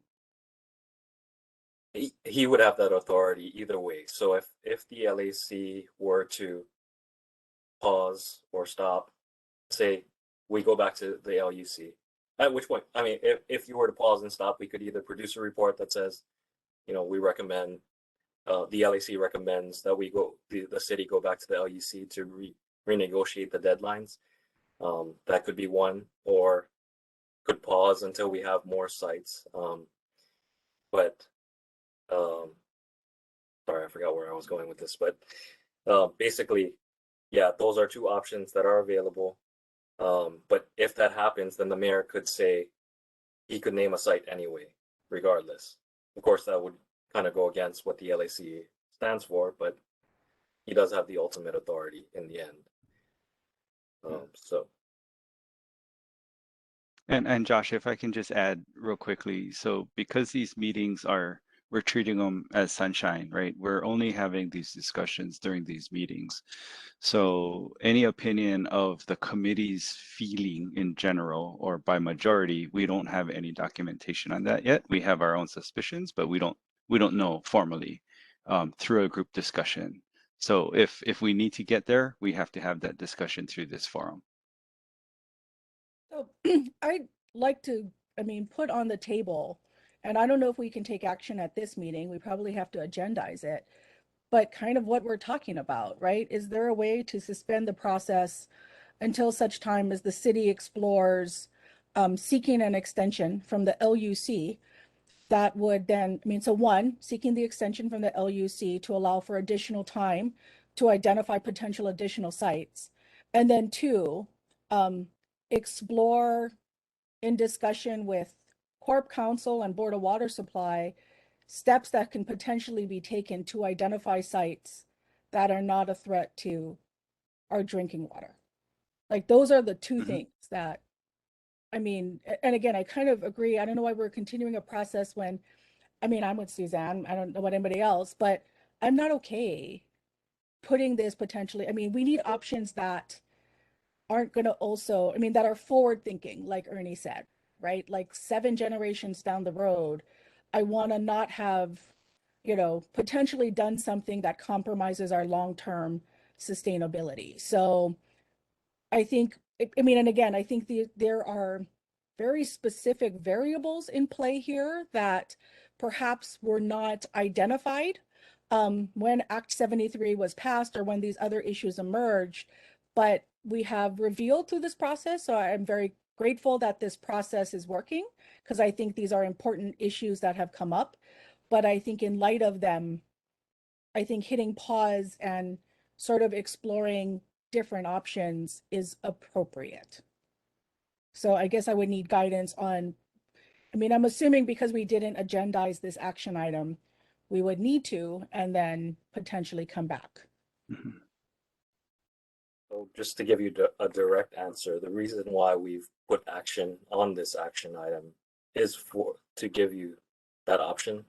He would have that authority either way. So if the LAC were to pause or stop, say we go back to the LUC, at which point, I mean, if you were to pause and stop, we could either produce a report that says, we recommend, the LAC recommends that the city go back to the LUC to renegotiate the deadlines. That could be one, or could pause until we have more sites. Sorry, I forgot where I was going with this, but basically, yeah, those are two options that are available. But if that happens, then the mayor could say he could name a site anyway, regardless. Of course, that would kind of go against what the LAC stands for, but he does have the ultimate authority in the end. And Josh, if I can just add real quickly, so because these meetings we're treating them as sunshine, right? We're only having these discussions during these meetings. So any opinion of the committee's feeling in general or by majority, we don't have any documentation on that yet. We have our own suspicions, but we don't know formally through a group discussion. So if we need to get there, we have to have that discussion through this forum. So I'd like to, put on the table, and I don't know if we can take action at this meeting. We probably have to agendize it, but kind of what we're talking about, right? Is there a way to suspend the process until such time as the city explores seeking an extension from the LUC that would then, so one, seeking the extension from the LUC to allow for additional time to identify potential additional sites. And then two, explore in discussion with Corp Council and Board of Water Supply steps that can potentially be taken to identify sites that are not a threat to our drinking water. Like those are the two things that, and again, I kind of agree. I don't know why we're continuing a process when, I'm with Suzanne. I don't know about anybody else, but I'm not okay putting this potentially. We need options that aren't going to also, that are forward thinking, like Ernie said, right? Like 7 generations down the road, I want to not have, potentially done something that compromises our long-term sustainability. So I think, and again, I think there are very specific variables in play here that perhaps were not identified when Act 73 was passed or when these other issues emerged, but we have revealed through this process. So I'm very grateful that this process is working because I think these are important issues that have come up. But I think in light of them, I think hitting pause and sort of exploring different options is appropriate. So I guess I would need guidance on, I'm assuming because we didn't agendize this action item, we would need to, and then potentially come back. So just to give you a direct answer, the reason why we've put action on this action item is to give you that option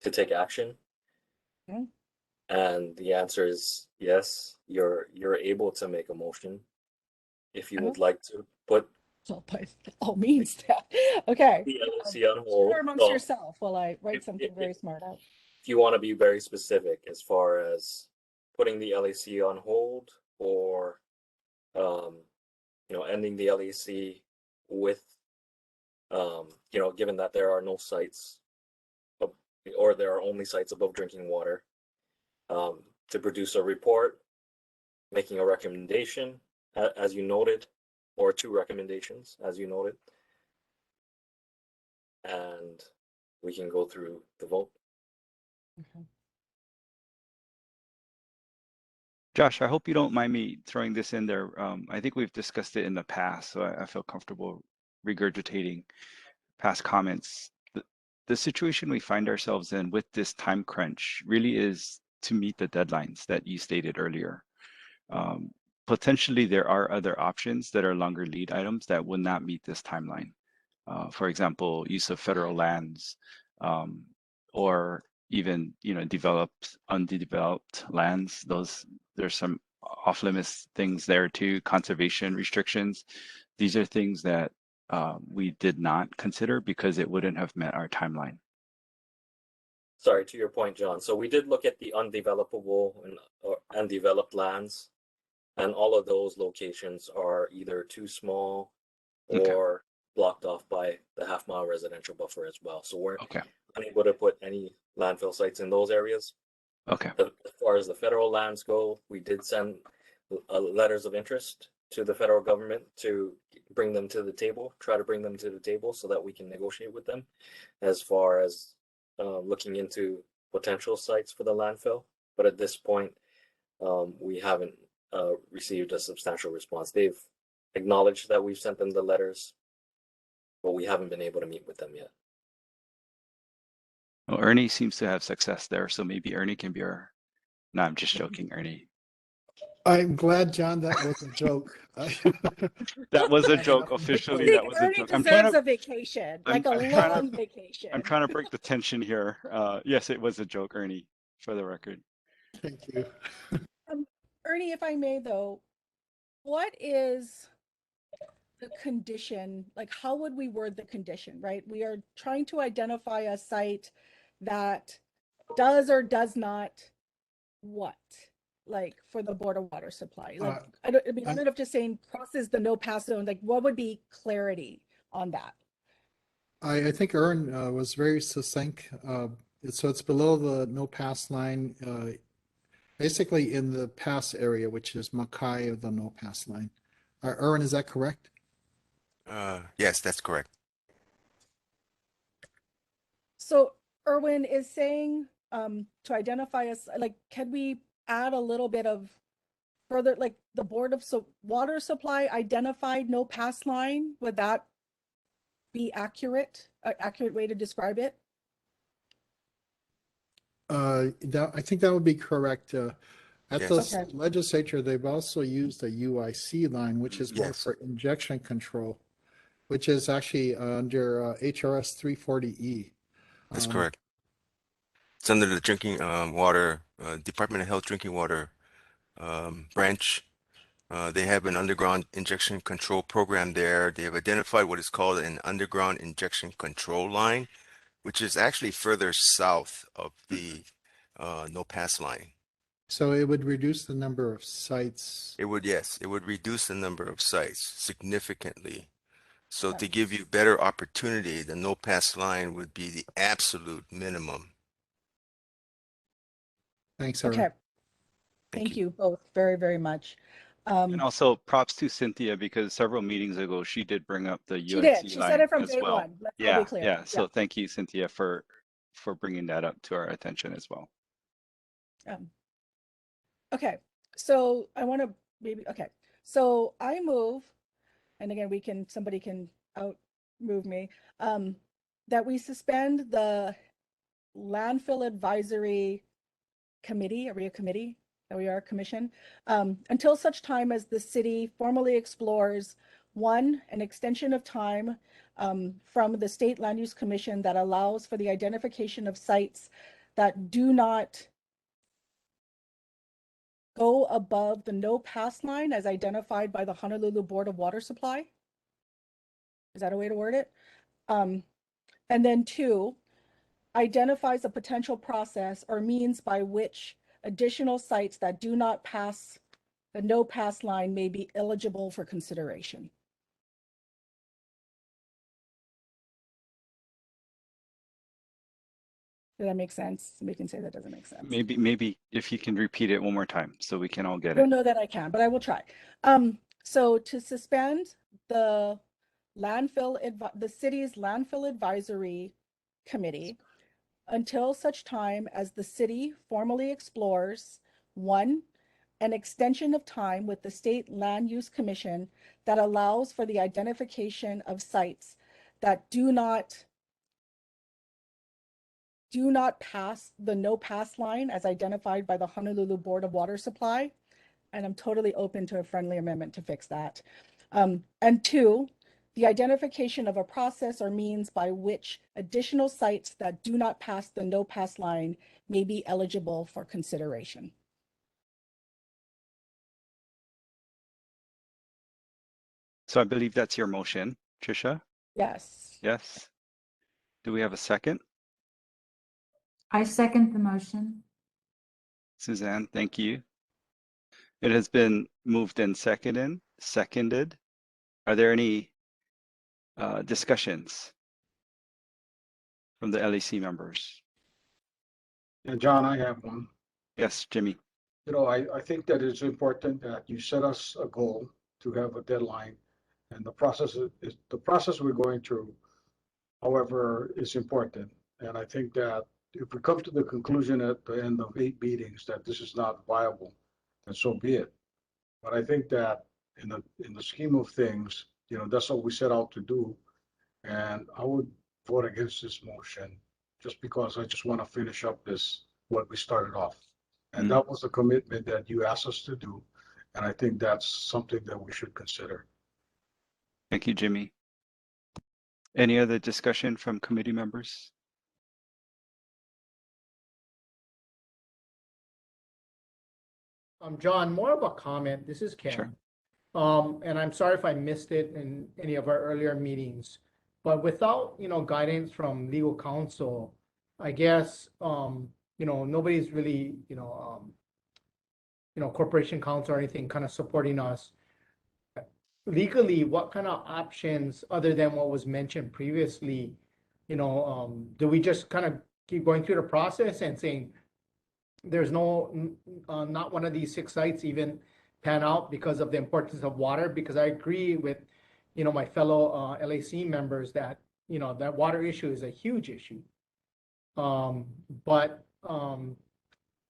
to take action. Okay. And the answer is yes, you're able to make a motion if you would like to put So by all means, that, okay. The LAC on hold. Share amongst Well, yourself while I write if- something if- very smart out. if you want to be very specific as far as putting the LAC on hold or ending the LAC with given that there are no sites or there are only sites above drinking water, to produce a report, making a recommendation as you noted, or 2 recommendations as you noted, and we can go through the vote. Okay. Josh, I hope you don't mind me throwing this in there. I think we've discussed it in the past, so I feel comfortable regurgitating past comments. The situation we find ourselves in with this time crunch really is to meet the deadlines that you stated earlier. Potentially, there are other options that are longer lead items that would not meet this timeline. For example, use of federal lands, or even developed, undeveloped lands. There's some off-limits things there too. Conservation restrictions. These are things that we did not consider because it wouldn't have met our timeline. Sorry, to your point, John. So we did look at the undevelopable and undeveloped lands, and all of those locations are either too small or blocked off by the half-mile residential buffer as well. So we're unable to put any landfill sites in those areas. Okay. As far as the federal lands go, we did send letters of interest to the federal government to bring them to the table, try to bring them to the table so that we can negotiate with them as far as looking into potential sites for the landfill. But at this point, we haven't received a substantial response. They've acknowledged that we've sent them the letters, but we haven't been able to meet with them yet. Well, Ernie seems to have success there, so maybe Ernie can be our. No, I'm just joking, Ernie. I'm glad, John, that was a joke. That was a joke. Officially, that was a Ernie joke. deserves a vacation, like a long vacation. I'm trying to break the tension here. Yes, it was a joke, Ernie, for the record. Thank you. Ernie, if I may, though, what is the condition? Like, how would we word the condition, right? We are trying to identify a site that does or does not what? Like for the Board of Water Supply, like I don't know if just saying crosses the no pass zone, like what would be clarity on that? I think Ern was very succinct. So it's below the no pass line, basically in the pass area, which is Mackay of the no pass line. Ern, is that correct? Yes, that's correct. So Erwin is saying to identify us, like, can we add a little bit of further, like the Board of Water Supply identified no pass line? Would that be accurate? An accurate way to describe it? I think that would be correct. At Yes. the legislature, they've also used a UIC line, which is more Yes. for injection control, which is actually under HRS 340E. That's correct. It's under the drinking water, Department of Health drinking water branch. They have an underground injection control program there. They have identified what is called an underground injection control line, which is actually further south of the no pass line. So it would reduce the number of sites. It would, yes, it would reduce the number of sites significantly. So to give you better opportunity, the no pass line would be the absolute minimum. Thanks, Aaron. Okay. Thank you both very, very much. And also props to Cynthia, because several meetings ago, she did bring up the She UNC did. She line said it from as day well. one. Let's all be clear. Yeah. So thank you, Cynthia, for bringing that up to our attention as well. Okay, so I want to so I move, and again, somebody can out move me, that we suspend the Landfill Advisory Committee. Are we a committee? That we are a commission, until such time as the city formally explores an extension of time from the State Land Use Commission that allows for the identification of sites that do not go above the no pass line as identified by the Honolulu Board of Water Supply. Is that a way to word it? And then 2, identifies a potential process or means by which additional sites that do not pass the no pass line may be eligible for consideration. Does that make sense? Somebody can say that doesn't make sense. Maybe if you can repeat it one more time so we can all I get don't it. know that I can, but I will try. So to suspend the city's landfill advisory committee until such time as the city formally explores 1, an extension of time with the State Land Use Commission that allows for the identification of sites that do not pass the no pass line as identified by the Honolulu Board of Water Supply. And I'm totally open to a friendly amendment to fix that. And 2, the identification of a process or means by which additional sites that do not pass the no pass line may be eligible for consideration. So I believe that's your motion, Tricia? Yes. Yes. Do we have a second? I second the motion. Suzanne, thank you. It has been moved and seconded. Are there any discussions from the LAC members? And John, I have one. Yes, Jimmy. I think that it's important that you set us a goal to have a deadline, and the process we're going through, however, is important. And I think that if we come to the conclusion at the end of 8 meetings that this is not viable, then so be it. But I think that in the scheme of things, that's what we set out to do. And I would vote against this motion just because I just want to finish up what we started off. And that was the commitment that you asked us to do. And I think that's something that we should consider. Thank you, Jimmy. Any other discussion from committee members? John, more of a comment. This is Ken. Sure. And I'm sorry if I missed it in any of our earlier meetings, but without, guidance from legal counsel, I guess, nobody's really, corporation counsel or anything kind of supporting us. Legally, what kind of options other than what was mentioned previously, do we just kind of keep going through the process and saying, there's not one of these 6 sites even pan out because of the importance of water? Because I agree with, my fellow LAC members that, that water issue is a huge issue. But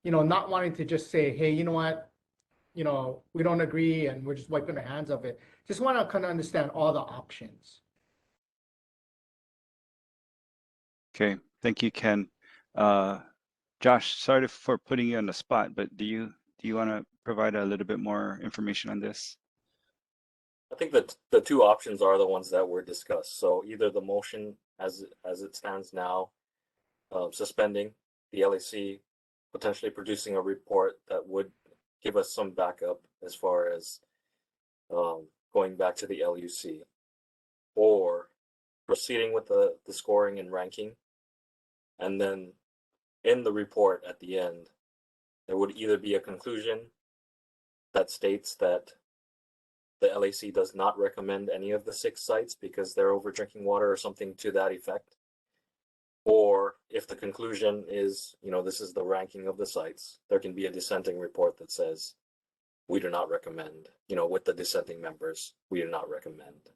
not wanting to just say, hey, you know what, we don't agree and we're just wiping our hands of it. Just want to kind of understand all the options. Okay, thank you, Ken. Josh, sorry for putting you on the spot, but do you want to provide a little bit more information on this? I think that the 2 options are the ones that were discussed. So either the motion as it stands now, suspending the LAC, potentially producing a report that would give us some backup as far as going back to the LUC, or proceeding with the scoring and ranking, and then in the report at the end, there would either be a conclusion that states that the LAC does not recommend any of the 6 sites because they're over drinking water or something to that effect. Or if the conclusion is, this is the ranking of the sites, there can be a dissenting report that says, we do not recommend, with the dissenting members, we do not recommend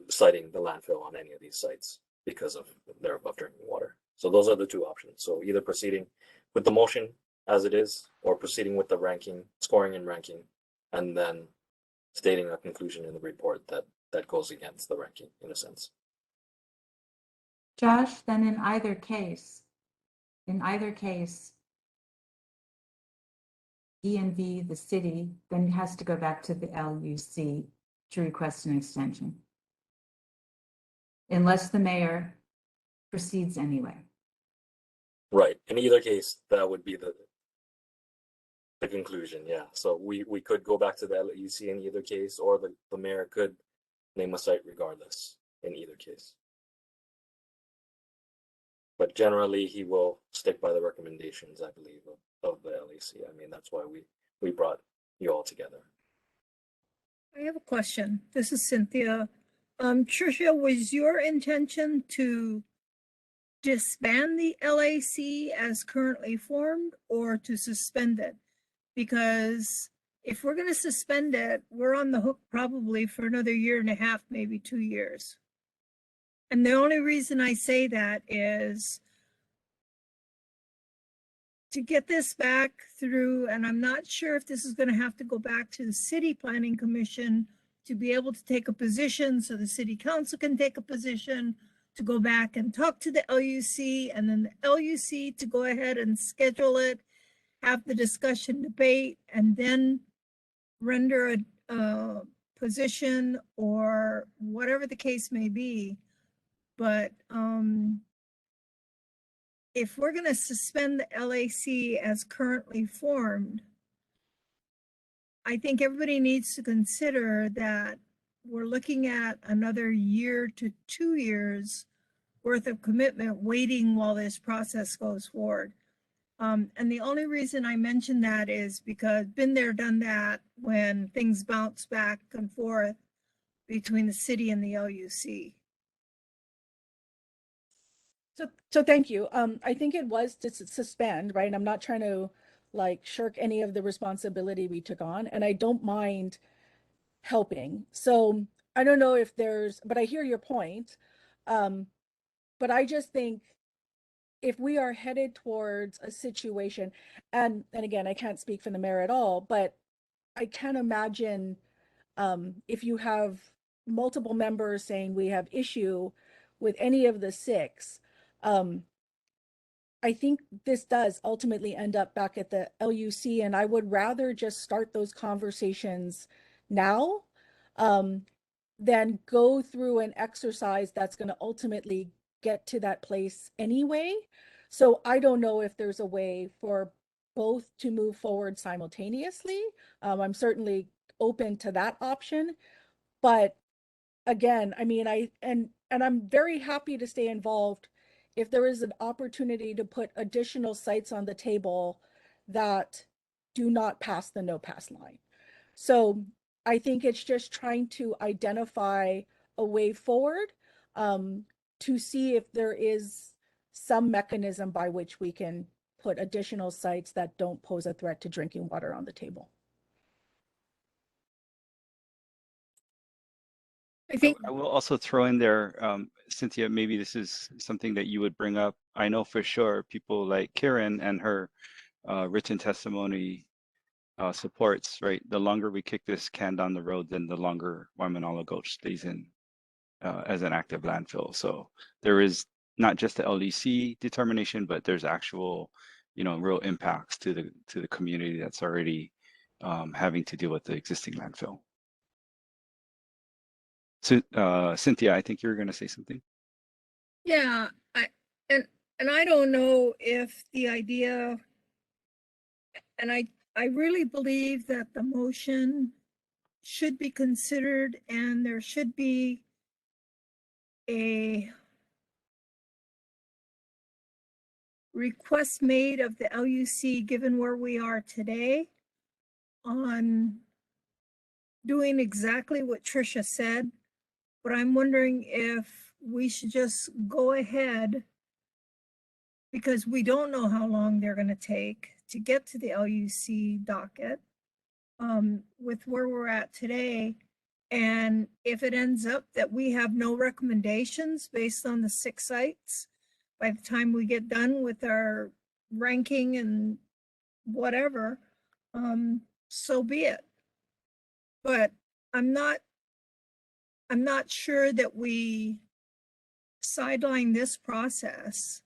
citing the landfill on any of these sites because of their above drinking water. So those are the 2 options. So either proceeding with the motion as it is, or proceeding with the ranking, scoring and ranking, and then stating a conclusion in the report that goes against the ranking in a sense. Josh, then in either case, ENV, the city, then has to go back to the LUC to request an extension. Unless the mayor proceeds anyway. Right. In either case, that would be the conclusion. Yeah. So we could go back to the LUC in either case, or the mayor could name a site regardless in either case. But generally, he will stick by the recommendations, I believe, of the LAC. I mean, that's why we brought you all together. I have a question. This is Cynthia. Tricia, was your intention to disband the LAC as currently formed or to suspend it? Because if we're going to suspend it, we're on the hook probably for another 1.5 years, maybe 2 years. And the only reason I say that is to get this back through, and I'm not sure if this is going to have to go back to the City Planning Commission to be able to take a position so the City Council can take a position to go back and talk to the LUC, and then the LUC to go ahead and schedule it, have the discussion, debate, and then render a position or whatever the case may be. But if we're going to suspend the LAC as currently formed, I think everybody needs to consider that we're looking at another 1 year to 2 years worth of commitment waiting while this process goes forward. And the only reason I mention that is because been there, done that when things bounce back and forth between the city and the LUC. So thank you. I think it was to suspend, right? I'm not trying to like shirk any of the responsibility we took on, and I don't mind helping. So I don't know if there's, but I hear your point. But I just think if we are headed towards a situation, and again, I can't speak for the mayor at all, but I can imagine if you have multiple members saying we have issue with any of the 6, I think this does ultimately end up back at the LUC, and I would rather just start those conversations now than go through an exercise that's going to ultimately get to that place anyway. So I don't know if there's a way for both to move forward simultaneously. I'm certainly open to that option, but again, I mean, and I'm very happy to stay involved if there is an opportunity to put additional sites on the table that do not pass the no pass line. So I think it's just trying to identify a way forward to see if there is some mechanism by which we can put additional sites that don't pose a threat to drinking water on the table. I think I will also throw in there, Cynthia, maybe this is something that you would bring up. I know for sure people like Kieran and her written testimony supports, right? The longer we kick this can down the road, then the longer Waimanalo Gulch stays in as an active landfill. So there is not just the LDC determination, but there's actual, real impacts to the community that's already having to deal with the existing landfill. So, Cynthia, I think you were going to say something. Yeah, and I don't know if the idea, and I really believe that the motion should be considered and there should be a request made of the LUC, given where we are today, on doing exactly what Tricia said. But I'm wondering if we should just go ahead, because we don't know how long they're going to take to get to the LUC docket with where we're at today. And if it ends up that we have no recommendations based on the 6 sites, by the time we get done with our ranking and whatever, so be it. But I'm not sure that we sideline this process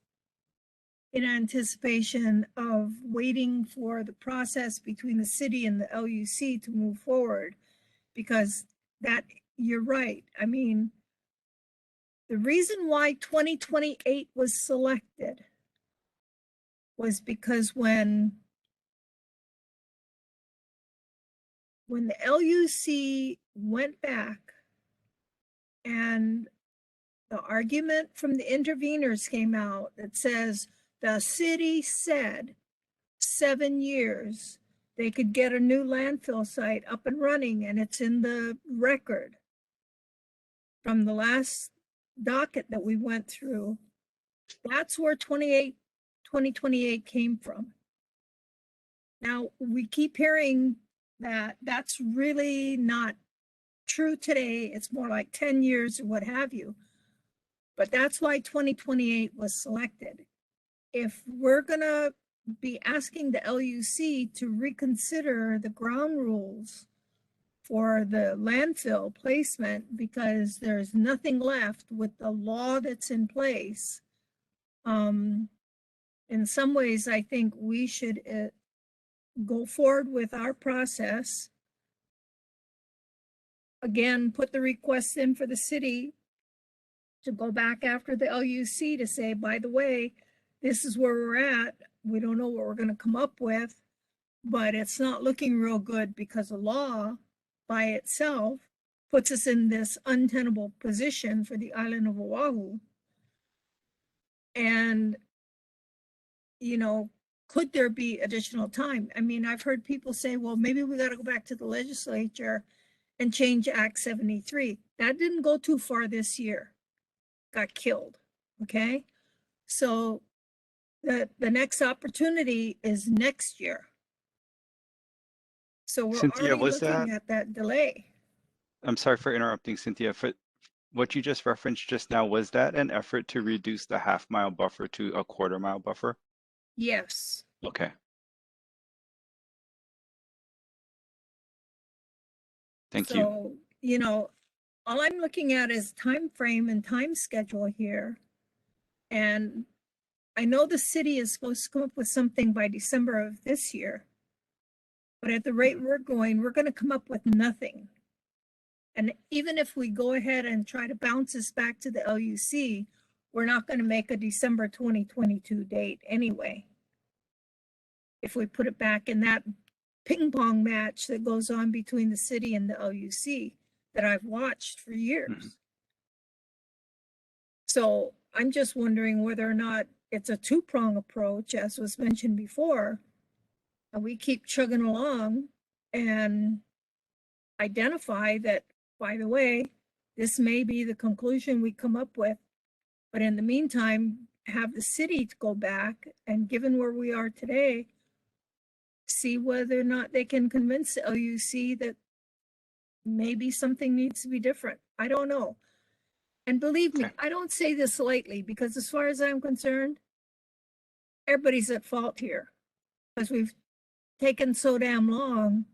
in anticipation of waiting for the process between the city and the LUC to move forward, because that, you're right. I mean, the reason why 2028 was selected was because when the LUC went back And the argument from the interveners came out that says the city said 7 years they could get a new landfill site up and running, and it's in the record from the last docket that we went through. That's where 2028 came from. Now, we keep hearing that that's really not true today. It's more like 10 years or what have you. But that's why 2028 was selected. If we're going to be asking the LUC to reconsider the ground rules for the landfill placement because there's nothing left with the law that's in place, in some ways, I think we should go forward with our process. Again, put the request in for the city to go back after the LUC to say, by the way, this is where we're at. We don't know what we're going to come up with, but it's not looking real good because the law by itself puts us in this untenable position for the island of Oahu. And, you know, could there be additional time? I mean, I've heard people say, well, maybe we got to go back to the legislature and change Act 73. That didn't go too far this year. Got killed. Okay. So the next opportunity is next year. So we're Cynthia, already looking at that delay. I'm sorry for interrupting, Cynthia. For what you just referenced just now, was that an effort to reduce the half-mile buffer to a quarter-mile buffer? Yes. Okay. Thank you. So, you know, all I'm looking at is time frame and time schedule here. And I know the city is supposed to come up with something by December of this year. But at the rate we're going to come up with nothing. And even if we go ahead and try to bounce this back to the LUC, we're not going to make a December 2022 date anyway. If we put it back in that ping pong match that goes on between the city and the LUC that I've watched for years. So I'm just wondering whether or not it's a two-prong approach, as was mentioned before, and we keep chugging along and identify that, by the way, this may be the conclusion we come up with, but in the meantime, have the city to go back and, given where we are today, see whether or not they can convince the LUC that maybe something needs to be different. I don't know. And believe me, I don't say this lightly, because as far as I'm concerned, everybody's at fault here, because we've taken so damn long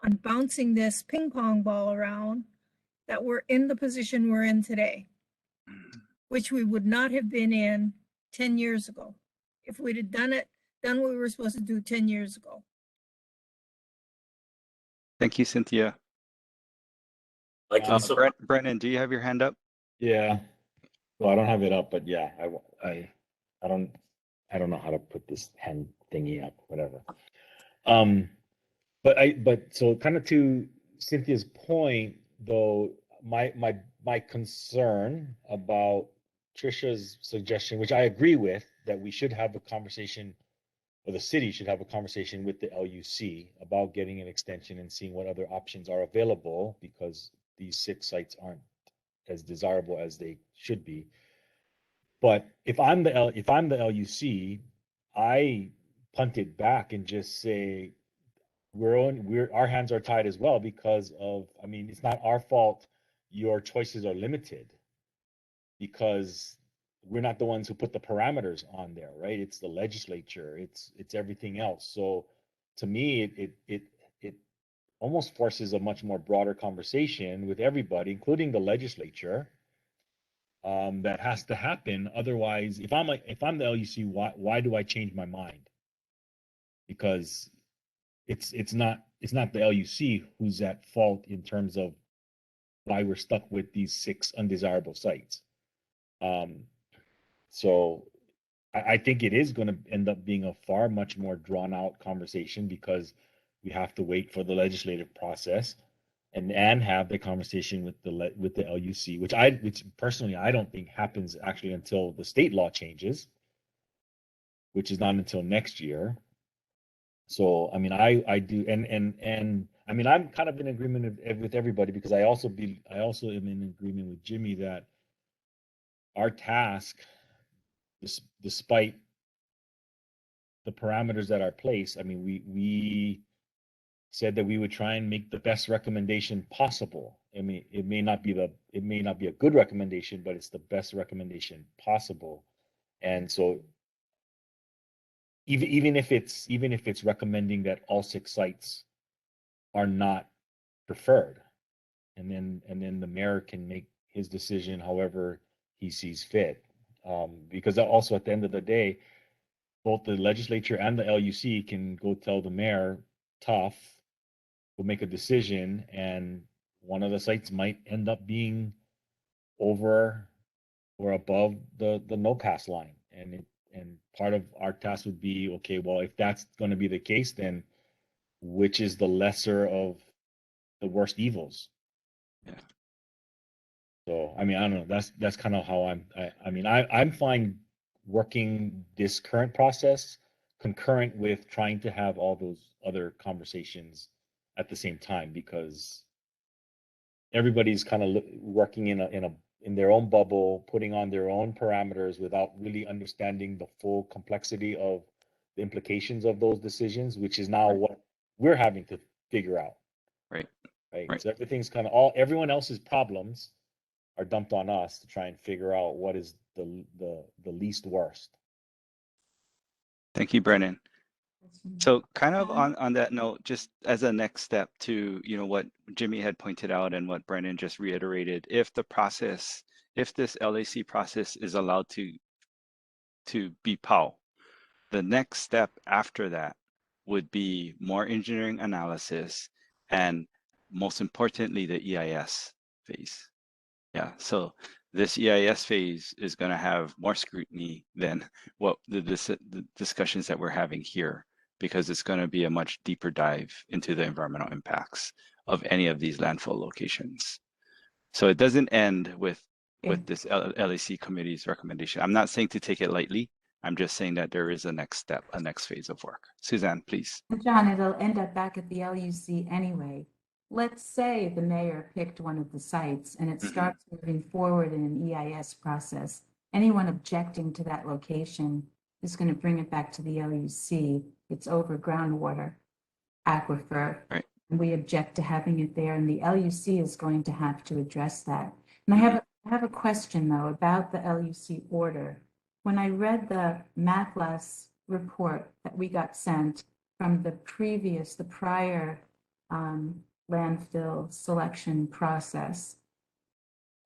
on bouncing this ping pong ball around that we're in the position we're in today, which we would not have been in 10 years ago if we'd have done what we were supposed to do 10 years ago. Thank you, Cynthia. Brennan, do you have your hand up? Yeah. Well, I don't have it up, but yeah, I don't know how to put this hand thingy up, whatever. But so kind of to Cynthia's point, though, my concern about Trisha's suggestion, which I agree with, that we should have a conversation, or the city should have a conversation with the LUC about getting an extension and seeing what other options are available, because these 6 sites aren't as desirable as they should be. But if I'm the LUC, I punt it back and just say our hands are tied as well, because of, I mean, it's not our fault your choices are limited, because we're not the ones who put the parameters on there, right? It's the legislature, it's everything else. So to me, it almost forces a much more broader conversation with everybody, including the legislature, that has to happen. Otherwise, if I'm the LUC, why do I change my mind? Because it's not the LUC who's at fault in terms of why we're stuck with these 6 undesirable sites. So I think it is going to end up being a much more drawn out conversation, because we have to wait for the legislative process. and have the conversation with the LUC, which personally I don't think happens actually until the state law changes, which is not until next year. So I mean, I do, and I mean, I'm kind of in agreement with everybody, because I also am in agreement with Jimmy that our task, despite the parameters that are placed, I mean, we said that we would try and make the best recommendation possible. I mean, it may not be a good recommendation, but it's the best recommendation possible. And so even if it's recommending that all 6 sites are not preferred, and then the mayor can make his decision however he sees fit. Because also at the end of the day, both the legislature and the LUC can go tell the mayor, tough, we'll make a decision, and one of the sites might end up being over or above the no pass line. And part of our task would be, okay, well, if that's going to be the case, then which is the lesser of the worst evils? Yeah. So I mean, I don't know. That's kind of how I'm fine working this current process concurrent with trying to have all those other conversations at the same time, because everybody's kind of working in their own bubble, putting on their own parameters without really understanding the full complexity of the implications of those decisions, which is now what we're having to figure out. Right. So everything's kind of everyone else's problems are dumped on us to try and figure out what is the least worst. Thank you, Brennan. So kind of on that note, just as a next step to, what Jimmy had pointed out and what Brennan just reiterated, if this LAC process is allowed to be POW, the next step after that would be more engineering analysis, and most importantly, the EIS phase. Yeah, so this EIS phase is going to have more scrutiny than what the discussions that we're having here, because it's going to be a much deeper dive into the environmental impacts of any of these landfill locations. So it doesn't end with this LAC committee's recommendation. I'm not saying to take it lightly. I'm just saying that there is a next step, a next phase of work. Suzanne, please. John, it'll end up back at the LUC anyway. Let's say the mayor picked one of the sites and it starts moving forward in an EIS process. Anyone objecting to that location is going to bring it back to the LUC. It's over groundwater aquifer. Right. And we object to having it there, and the LUC is going to have to address that. And I have a question though about the LUC order. When I read the MACLAS report that we got sent from the prior landfill selection process,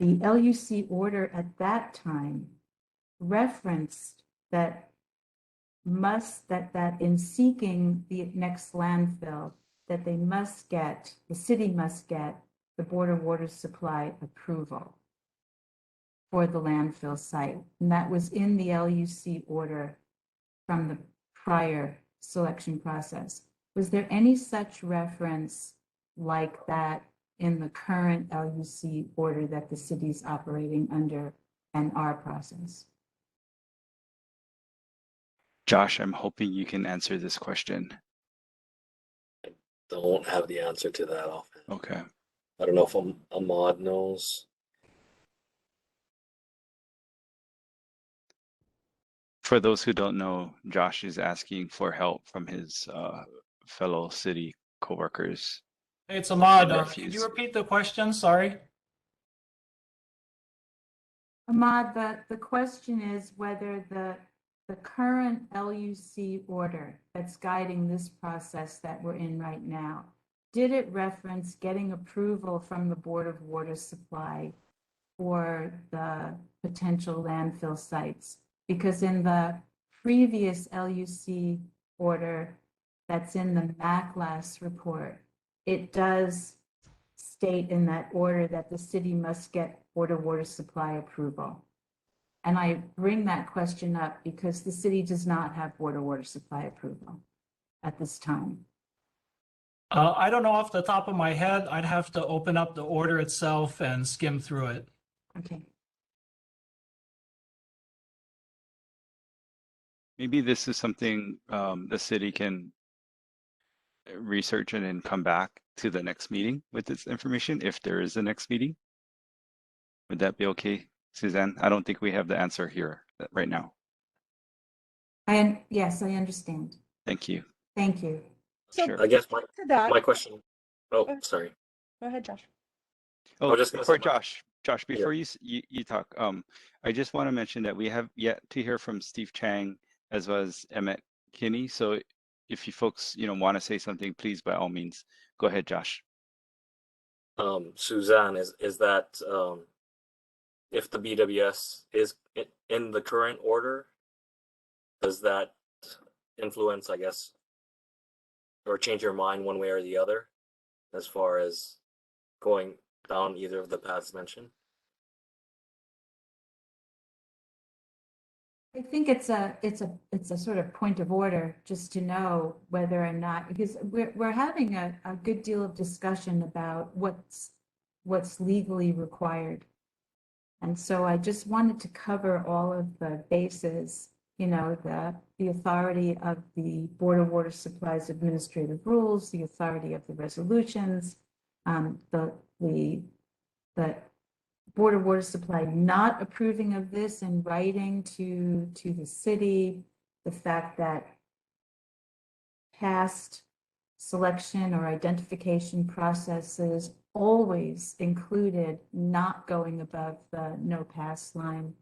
the LUC order at that time referenced that in seeking the next landfill, that the city must get the Board of Water Supply approval for the landfill site. And that was in the LUC order from the prior selection process. Was there any such reference like that in the current LUC order that the city's operating under and our process? Josh, I'm hoping you can answer this question. I don't have the answer to that often. Okay. I don't know if Ahmad knows. For those who don't know, Josh is asking for help from his fellow city coworkers. Hey, it's Ahmad. and Could refuse. you repeat the question? Sorry. Ahmad, the question is whether the current LUC order that's guiding this process that we're in right now, did it reference getting approval from the Board of Water Supply for the potential landfill sites? Because in the previous LUC order that's in the MACLAS report, it does state in that order that the city must get Board of Water Supply approval. And I bring that question up because the city does not have Board of Water Supply approval at this time. I don't know off the top of my head. I'd have to open up the order itself and skim through it. Okay. Maybe this is something the city can research and then come back to the next meeting with this information if there is a next meeting. Would that be okay, Suzanne? I don't think we have the answer here right now. Yes, I understand. Thank you. Thank you. So Sure. I guess to that, my question. Oh, ahead. sorry. Go ahead, Josh. Oh, was just gonna before say my- Josh, before you talk, I just want to mention that we have yet to hear from Steve Chang as well as Emmett Kinney. So if you folks, want to say something, please, by all means, go ahead, Josh. Suzanne, is that if the BWS is in the current order, does that influence, I guess, or change your mind one way or the other as far as going down either of the paths mentioned? I think it's a sort of point of order just to know whether or not, because we're having a good deal of discussion about what's legally required. And so I just wanted to cover all of the bases, the authority of the Board of Water Supplies administrative rules, the authority of the resolutions, the Board of Water Supply not approving of this in writing to the city, the fact that past selection or identification processes always included not going above the no pass line.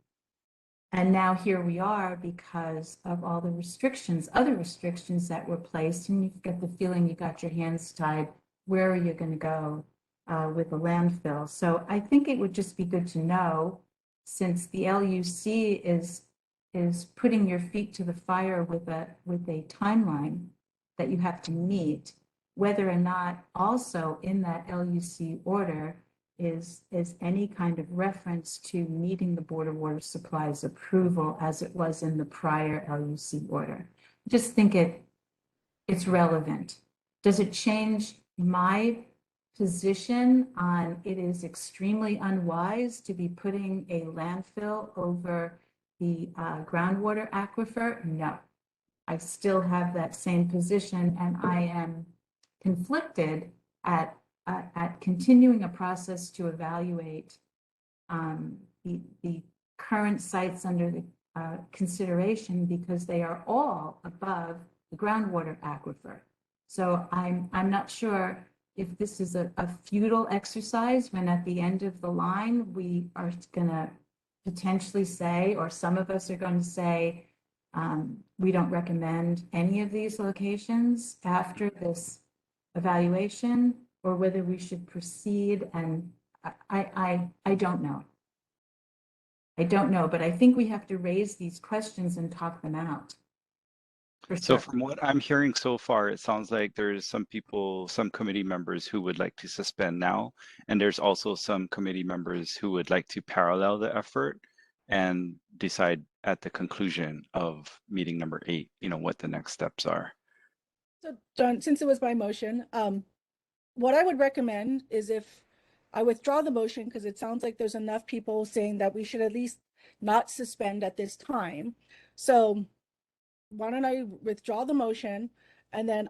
And now here we are because of all the restrictions, other restrictions that were placed, and you get the feeling you got your hands tied. Where are you going to go with the landfill? So I think it would just be good to know, since the LUC is putting your feet to the fire with a timeline that you have to meet, whether or not also in that LUC order is any kind of reference to meeting the Board of Water Supplies approval as it was in the prior LUC order. I just think it's relevant. Does it change my position on it is extremely unwise to be putting a landfill over the groundwater aquifer? No. I still have that same position, and I am conflicted at continuing a process to evaluate the current sites under the consideration, because they are all above the groundwater aquifer. So I'm not sure if this is a futile exercise when at the end of the line we are going to potentially say, or some of us are going to say, we don't recommend any of these locations after this evaluation, or whether we should proceed. And I don't know. I don't know, but I think we have to raise these questions and talk them out. So from what I'm hearing so far, it sounds like there's some people, some committee members who would like to suspend now, and there's also some committee members who would like to parallel the effort and decide at the conclusion of meeting number 8, what the next steps are. So John, since it was my motion, what I would recommend is if I withdraw the motion, because it sounds like there's enough people saying that we should at least not suspend at this time. So why don't I withdraw the motion, and then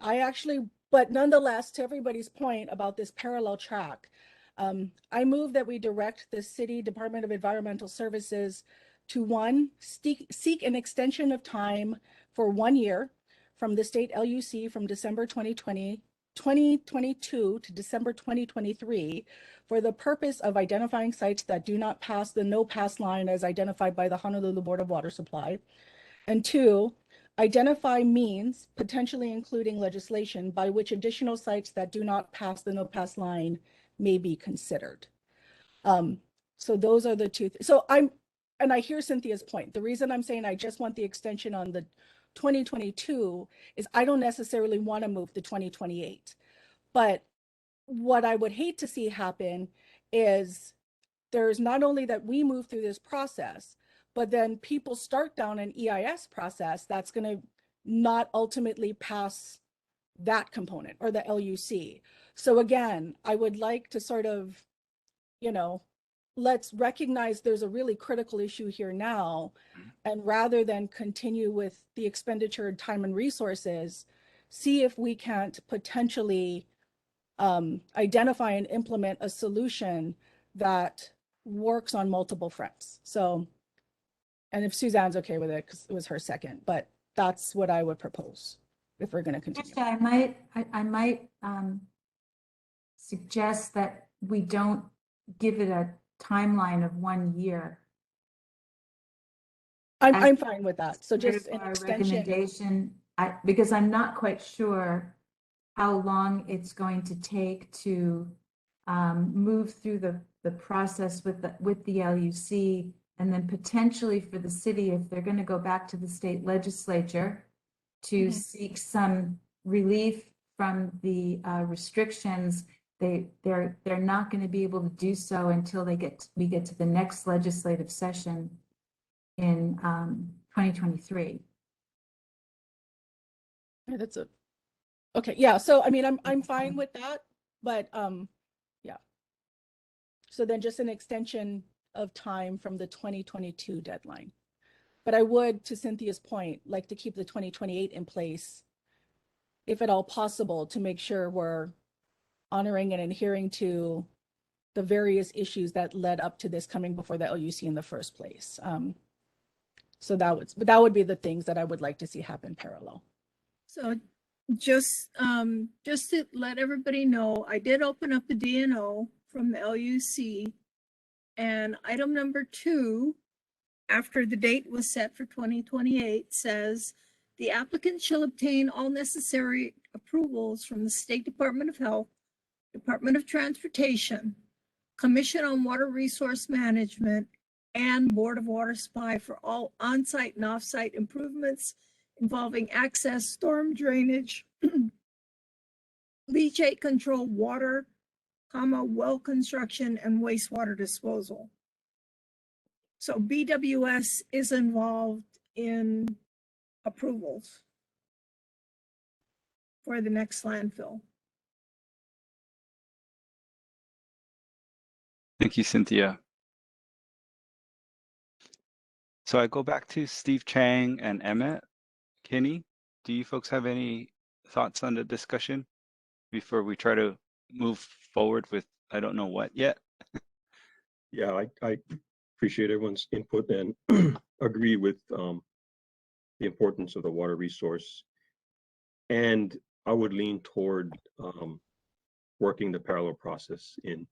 but nonetheless, to everybody's point about this parallel track, I move that we direct the City Department of Environmental Services to, one, seek an extension of time for 1 year from the state LUC from December 2022 to December 2023 for the purpose of identifying sites that do not pass the no pass line as identified by the Honolulu Board of Water Supply. And 2, identify means, potentially including legislation, by which additional sites that do not pass the no pass line may be considered. So those are the two. So and I hear Cynthia's point. The reason I'm saying I just want the extension on the 2022 is I don't necessarily want to move to 2028. But what I would hate to see happen is there's not only that we move through this process, but then people start down an EIS process that's going to not ultimately pass that component or the LUC. So again, I would like to sort of, you know, let's recognize there's a really critical issue here now. And rather than continue with the expenditure of time and resources, see if we can't potentially identify and implement a solution that works on multiple fronts. So, and if Suzanne's okay with it, because it was her second, but that's what I would propose if we're going to continue. Tricia, I might suggest that we don't give it a timeline of 1 year. I'm fine with that. So Part just of an our extension. recommendation, because I'm not quite sure how long it's going to take to move through the process with the LUC, and then potentially for the city, if they're going to go back to the state legislature to seek some relief from the restrictions, they're not going to be able to do so until we get to the next legislative session in 2023. That's a okay. Yeah. So I mean, I'm fine with that, but yeah. So then just an extension of time from the 2022 deadline. But I would, to Cynthia's point, like to keep the 2028 in place, if at all possible, to make sure we're honoring and adhering to the various issues that led up to this coming before the LUC in the first place. So that would be the things that I would like to see happen parallel. So just to let everybody know, I did open up the DNO from the LUC, and item number 2, after the date was set for 2028, says the applicant shall obtain all necessary approvals from the State Department of Health, Department of Transportation, Commission on Water Resource Management, and Board of Water Supply for all on-site and off-site improvements involving access, storm drainage, leachate control, water, well construction, and wastewater disposal. So BWS is involved in approvals for the next landfill. Thank you, Cynthia. So I go back to Steve Chang and Emmett. Kinney, do you folks have any thoughts on the discussion before we try to move forward with I don't know what yet? Yeah, I appreciate everyone's input and agree with the importance of the water resource. And I would lean toward working the parallel process in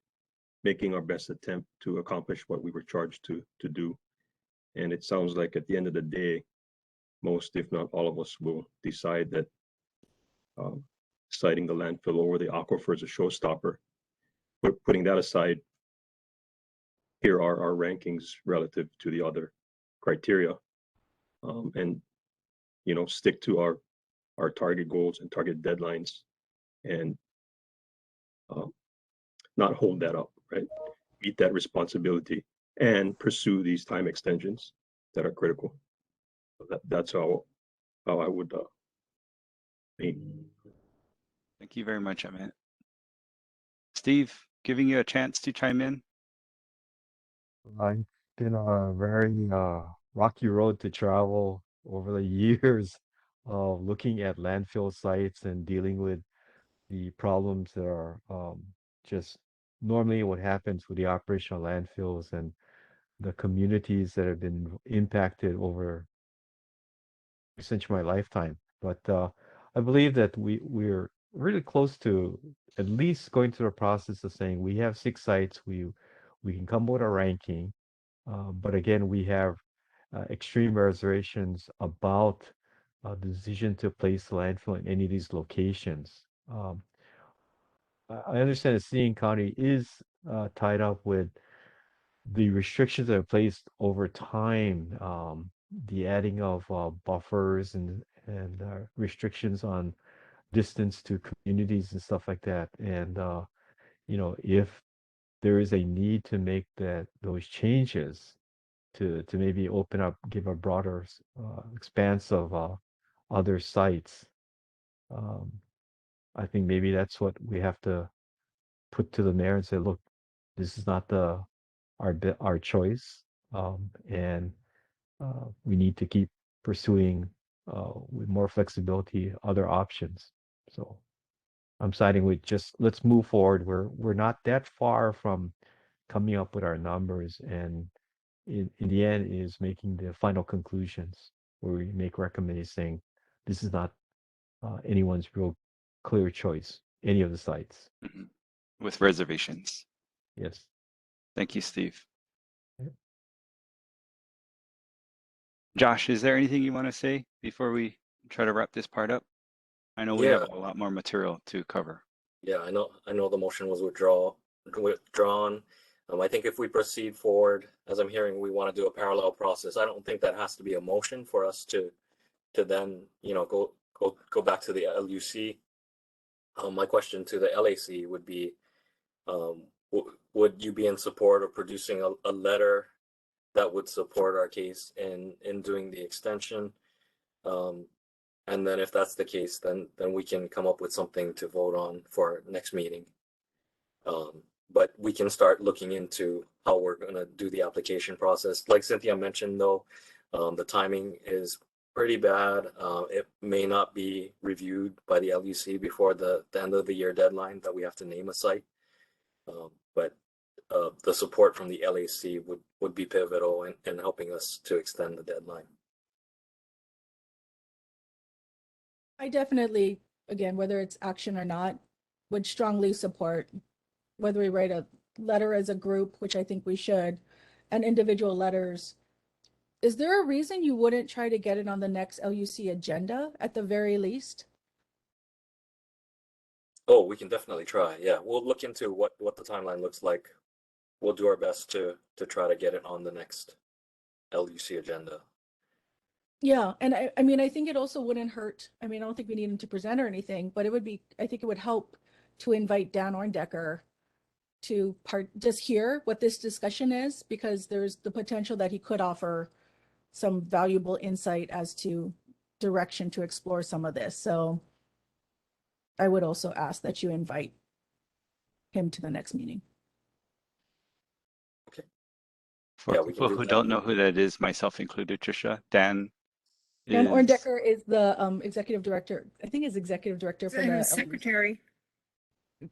making our best attempt to accomplish what we were charged to do. And it sounds like at the end of the day, most, if not all of us, will decide that citing the landfill over the aquifer is a showstopper. But putting that aside, here are our rankings relative to the other criteria, and stick to our target goals and target deadlines, and not hold that up, right? Meet that responsibility and pursue these time extensions that are critical. That's how I would meet. Thank you very much, Emmett. Steve, giving you a chance to chime in. It's been a very rocky road to travel over the years of looking at landfill sites and dealing with the problems that are just normally what happens with the operational landfills and the communities that have been impacted over essentially my lifetime. But I believe that we're really close to at least going through the process of saying we have 6 sites, we can come with a ranking, but again, we have extreme reservations about the decision to place the landfill in any of these locations. I understand that city and county is tied up with the restrictions that are placed over time, the adding of buffers and restrictions on distance to communities and stuff like that. And if there is a need to make those changes to maybe open up, give a broader expanse of other sites. I think maybe that's what we have to put to the mayor and say, look, this is not our choice, and we need to keep pursuing with more flexibility other options. So I'm siding with just let's move forward. We're not that far from coming up with our numbers, and in the end is making the final conclusions where we make recommendations saying this is not anyone's real clear choice, any of the sites. Mhm. With reservations. Yes. Thank you, Steve. Yep. Josh, is there anything you want to say before we try to wrap this part up? I know we Yeah. have a lot more material to cover. Yeah, I know the motion was withdrawn. I think if we proceed forward, as I'm hearing, we want to do a parallel process. I don't think that has to be a motion for us to then, go back to the LUC. My question to the LAC would be, would you be in support of producing a letter that would support our case in doing the extension? And then if that's the case, then we can come up with something to vote on for our next meeting. But we can start looking into how we're going to do the application process. Like Cynthia mentioned, though, the timing is pretty bad. It may not be reviewed by the LUC before the end of the year deadline that we have to name a site. But the support from the LAC would be pivotal in helping us to extend the deadline. I definitely, again, whether it's action or not, would strongly support whether we write a letter as a group, which I think we should, and individual letters. Is there a reason you wouldn't try to get it on the next LUC agenda at the very least? Oh, we can definitely try. Yeah, we'll look into what the timeline looks like. We'll do our best to try to get it on the next LUC agenda. Yeah, and I mean, I think it also wouldn't hurt. I mean, I don't think we need him to present or anything, but I think it would help to invite Dan Orndecker to just hear what this discussion is, because there's the potential that he could offer some valuable insight as to direction to explore some of this. So I would also ask that you invite him to the next meeting. Okay. For Yeah, we can people do who that. don't know who that is, myself included, Trisha, Dan Dan is Orndecker is the executive director. I think is executive director for the secretary.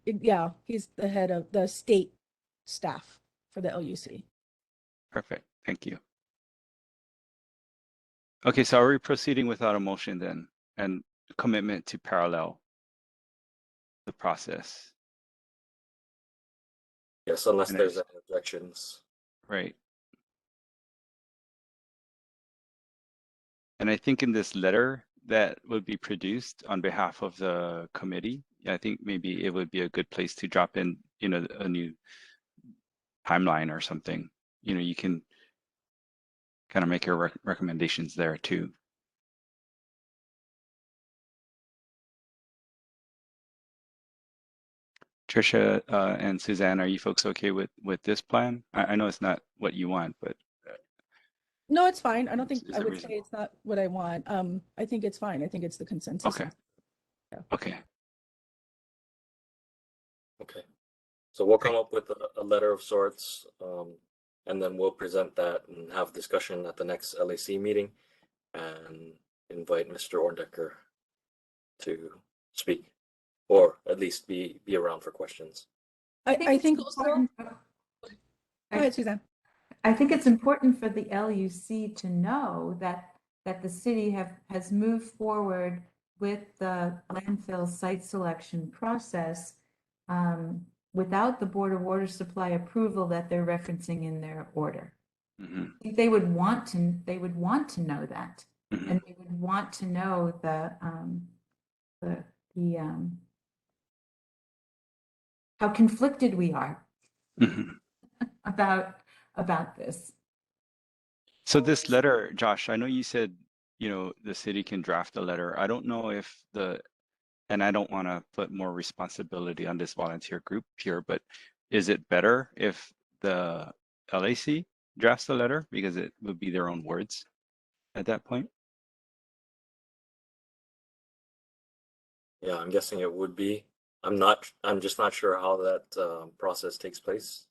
Yeah, he's the head of the state staff for the LUC. perfect. Thank you. Okay, so are we proceeding without a motion then, and commitment to parallel the process? Yes, unless And there's any objections. right. And I think in this letter that would be produced on behalf of the committee, I think maybe it would be a good place to drop in, a new timeline or something. You can kind of make your recommendations there too. Trisha and Suzanne, are you folks okay with this plan? I know it's not what you want, but No, it's fine. I don't think is I it would reasonable? say it's not what I want. I think it's fine. I think it's the consensus. Okay. Yeah. Okay. Okay. So we'll come up with a letter of sorts, and then we'll present that and have discussion at the next LAC meeting and invite Mr. Orndecker to speak, or at least be around for questions. I think it's also. important- Go ahead, Suzanne. I think it's important for the LUC to know that the city has moved forward with the landfill site selection process without the Board of Water Supply approval that they're referencing in their order. Mm-hmm. I think they would want to know that, Mm-hmm. and they would want to know how conflicted we are Mm-hmm. about this. So this letter, Josh, I know you said, the city can draft a letter. I don't know if and I don't want to put more responsibility on this volunteer group here, but is it better if the LAC drafts the letter because it would be their own words at that point? Yeah, I'm guessing it would be. I'm just not sure how that process takes place.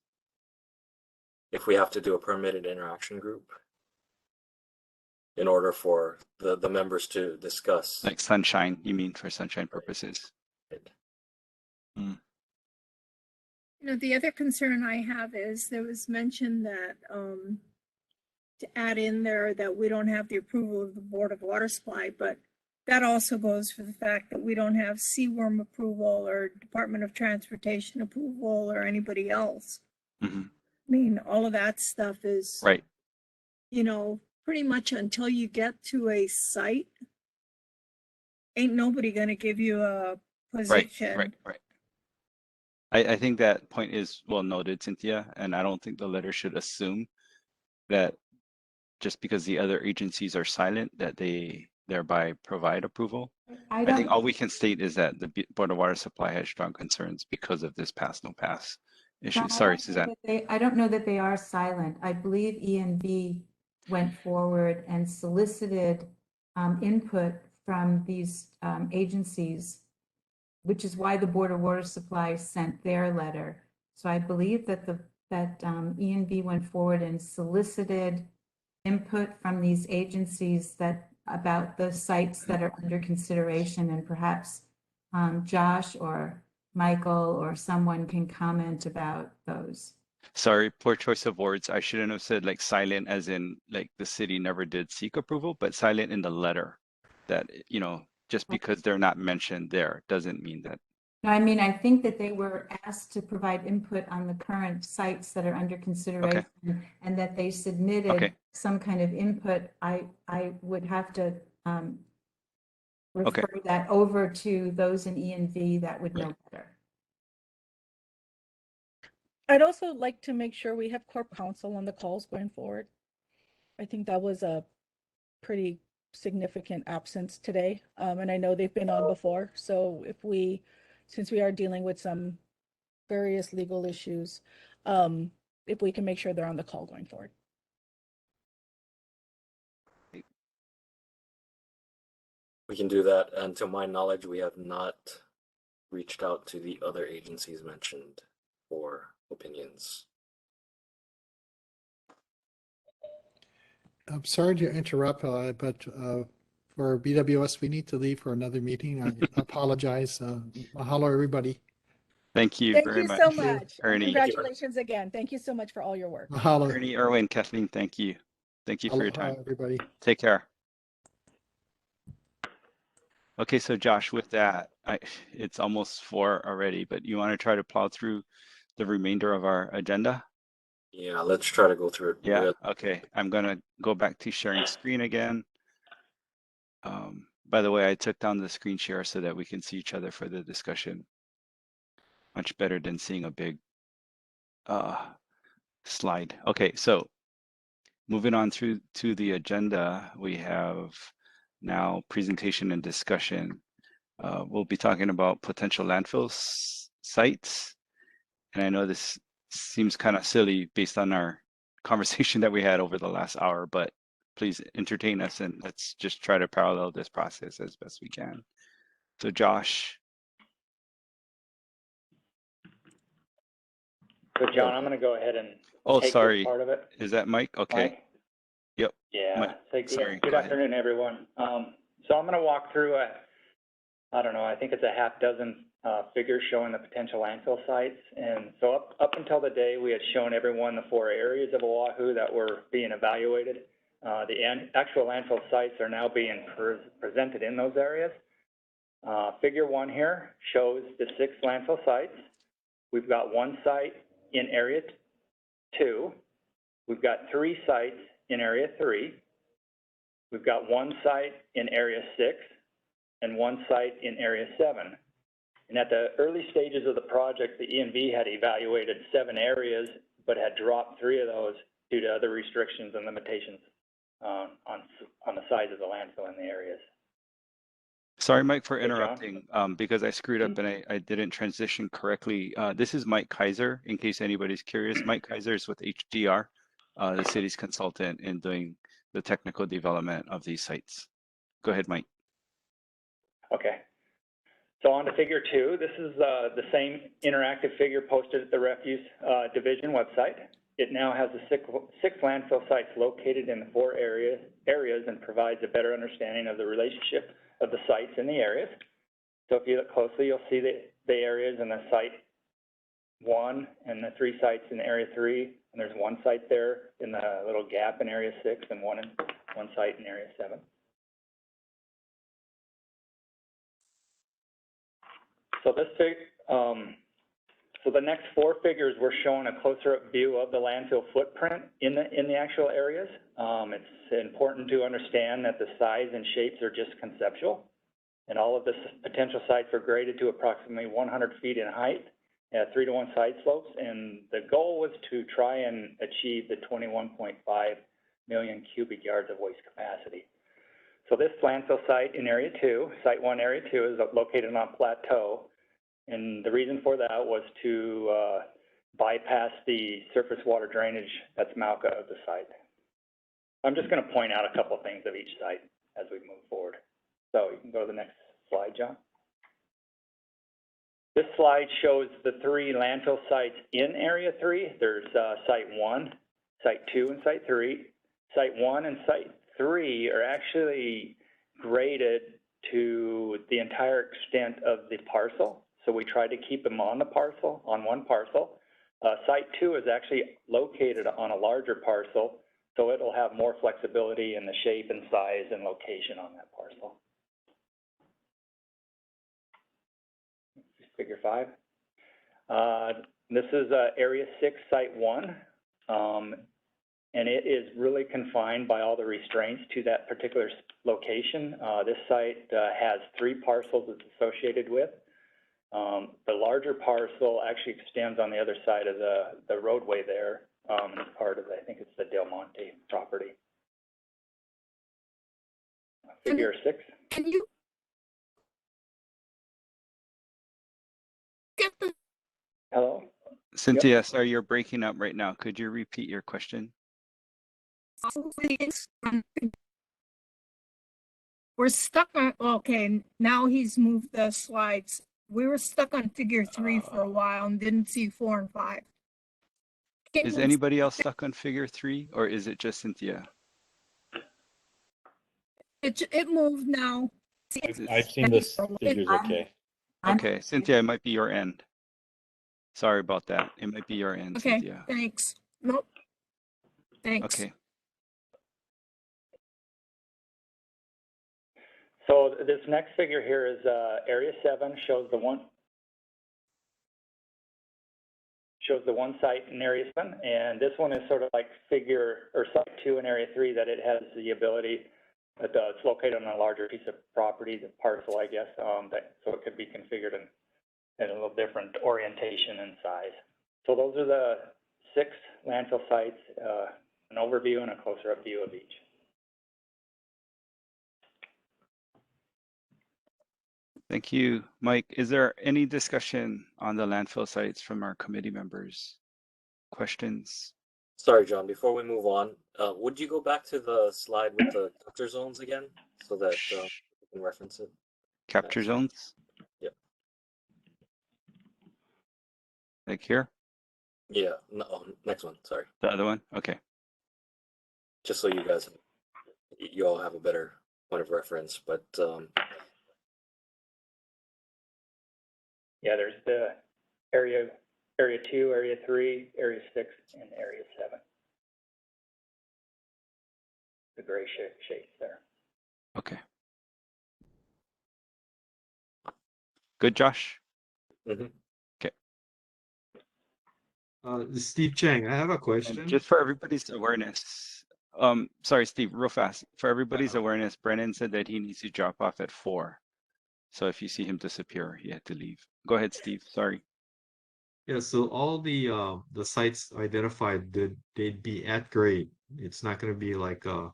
If we have to do a permitted interaction group in order for the members to discuss. Like sunshine, you mean for sunshine purposes? You know, the other concern I have is there was mention that to add in there that we don't have the approval of the Board of Water Supply, but that also goes for the fact that we don't have CWRM approval or Department of Transportation approval or anybody else. Mm-hmm. I mean, all of that stuff is, right. You know, pretty much until you get to a site, ain't nobody going to give you a position. Right. I think that point is well noted, Cynthia, and I don't think the letter should assume that just because the other agencies are silent, that they thereby provide approval. I think all we can state is that the Board of Water Supply has strong concerns because of this pass no pass issue. Sorry, Suzanne. I don't know that they are silent. I believe ENV went forward and solicited input from these agencies, which is why the Board of Water Supply sent their letter. So I believe that ENV went forward and solicited input from these agencies that about the sites that are under consideration, and perhaps Josh or Michael or someone can comment about those. Sorry, poor choice of words. I shouldn't have said like silent as in like the city never did seek approval, but silent in the letter that, you know, just because they're not mentioned there doesn't mean that. No, I mean, I think that they were asked to provide input on the current sites that are under consideration, and that they submitted some kind of input. I would have to refer that over to those in ENV that would know better. I'd also like to make sure we have Corp Counsel on the calls going forward. I think that was a pretty significant absence today. And I know they've been on before. So since we are dealing with some various legal issues, if we can make sure they're on the call going forward. We can do that. And to my knowledge, we have not reached out to the other agencies mentioned for opinions. I'm sorry to interrupt, but for BWS, we need to leave for another meeting. I apologize. Mahalo, everybody. Thank you very much. Thank you so much. Ernie. Congratulations again. Thank you so much for all your work. Mahalo. Ernie, Erwin, Kathleen, thank you. Thank you for your time. Everybody. Take care. Okay, so Josh, with that, it's almost 4 already, but you want to try to plow through the remainder of our agenda? Yeah, let's try to go through it. Yeah, okay. I'm going to go back to sharing screen again. By the way, I took down the screen share so that we can see each other for the discussion. Much better than seeing a big slide. Okay, so moving on through to the agenda, we have now presentation and discussion. We'll be talking about potential landfill sites. And I know this seems kind of silly based on our conversation that we had over the last hour, but please entertain us and let's just try to parallel this process as best we can. So Josh. So John, I'm going to go ahead and take sorry. this part of it. Is that Mike? Okay. Mike? Yep. Yeah. Mike. So, sorry. Good afternoon, everyone. So I'm going to walk through I don't know, I think it's a half dozen figures showing the potential landfill sites. And so up until the day, we had shown everyone the 4 areas of Oahu that were being evaluated. The actual landfill sites are now being presented in those areas. Figure 1 here shows the 6 landfill sites. We've got 1 site in area 2. We've got 3 sites in area 3. We've got 1 site in area 6 and 1 site in area 7. And at the early stages of the project, the ENV had evaluated 7 areas, but had dropped 3 of those due to other restrictions and limitations on the size of the landfill in the areas. Sorry, Mike, for interrupting, because I screwed up and I didn't transition correctly. This is Mike Kaiser, in case anybody's curious. Mike Kaiser is with HDR, the city's consultant in doing the technical development of these sites. Go ahead, Mike. Okay. So on to figure 2, this is the same interactive figure posted at the Refuse Division website. It now has the six landfill sites located in the 4 areas and provides a better understanding of the relationship of the sites in the areas. So if you look closely, you'll see the areas in the site 1 and the 3 sites in area 3, and there's 1 site there in the little gap in area 6 and one site in area 7. So so the next 4 figures, we're showing a closer-up view of the landfill footprint in the actual areas. It's important to understand that the size and shapes are just conceptual, and all of the potential sites are graded to approximately 100 feet in height at 3-to-1 side slopes, and the goal was to try and achieve the 21.5 million cubic yards of waste capacity. So this landfill site in Area 2, Site 1, Area 2, is located on a plateau, and the reason for that was to bypass the surface water drainage that's Mauka of the site. I'm just going to point out a couple of things of each site as we move forward. So you can go to the next slide, John. This slide shows the 3 landfill sites in Area 3. There's Site 1, Site 2, and Site 3. Site 1 and Site 3 are actually graded to the entire extent of the parcel. So we tried to keep them on the parcel, on one parcel. Site 2 is actually located on a larger parcel, so it'll have more flexibility in the shape and size and location on that parcel. Figure 5. This is Area 6, Site 1, and it is really confined by all the restraints to that particular location. This site has 3 parcels it's associated with. The larger parcel actually extends on the other side of the roadway there. It's part of, I think it's the Del Monte property. Figure 6. Can you get the Hello? Cynthia, sorry, you're breaking up right now. Could you repeat your question? We're stuck on, okay, now he's moved the slides. We were stuck on figure 3 for a while and didn't see 4 and 5. Is anybody else stuck on figure 3, or is it just Cynthia? It moved now. I've seen this figures okay. Okay, Cynthia, it might be your end. Sorry about that. It might be your end, Okay, Cynthia. thanks. Nope. Thanks. Okay. So this next figure here is Area 7, shows the one site in Area 7, and this one is sort of like Site 2 in Area 3, that it has the ability that it's located on a larger piece of property, the parcel, I guess, so it could be configured in a little different orientation and size. So those are the 6 landfill sites, an overview and a closer-up view of each. Thank you, Mike. Is there any discussion on the landfill sites from our committee members? Questions? Sorry, John, before we move on, would you go back to the slide with the capture zones again so that we can reference it? Capture zones? Yeah. Like here? Yeah, no, next one, sorry. The other one? Okay. Just so you all have a better point of reference, but yeah, there's the area 2, Area 3, Area 6, and Area 7. The gray shapes there. Okay. Good, Josh? Mm-hmm. Okay. Steve Chang, I have a And question. just for everybody's awareness, sorry, Steve, real fast. For everybody's awareness, Brennan said that he needs to drop off at 4. So if you see him disappear, he had to leave. Go ahead, Steve. Sorry. Yeah, so all the sites identified, they'd be at grade. It's not going to be like where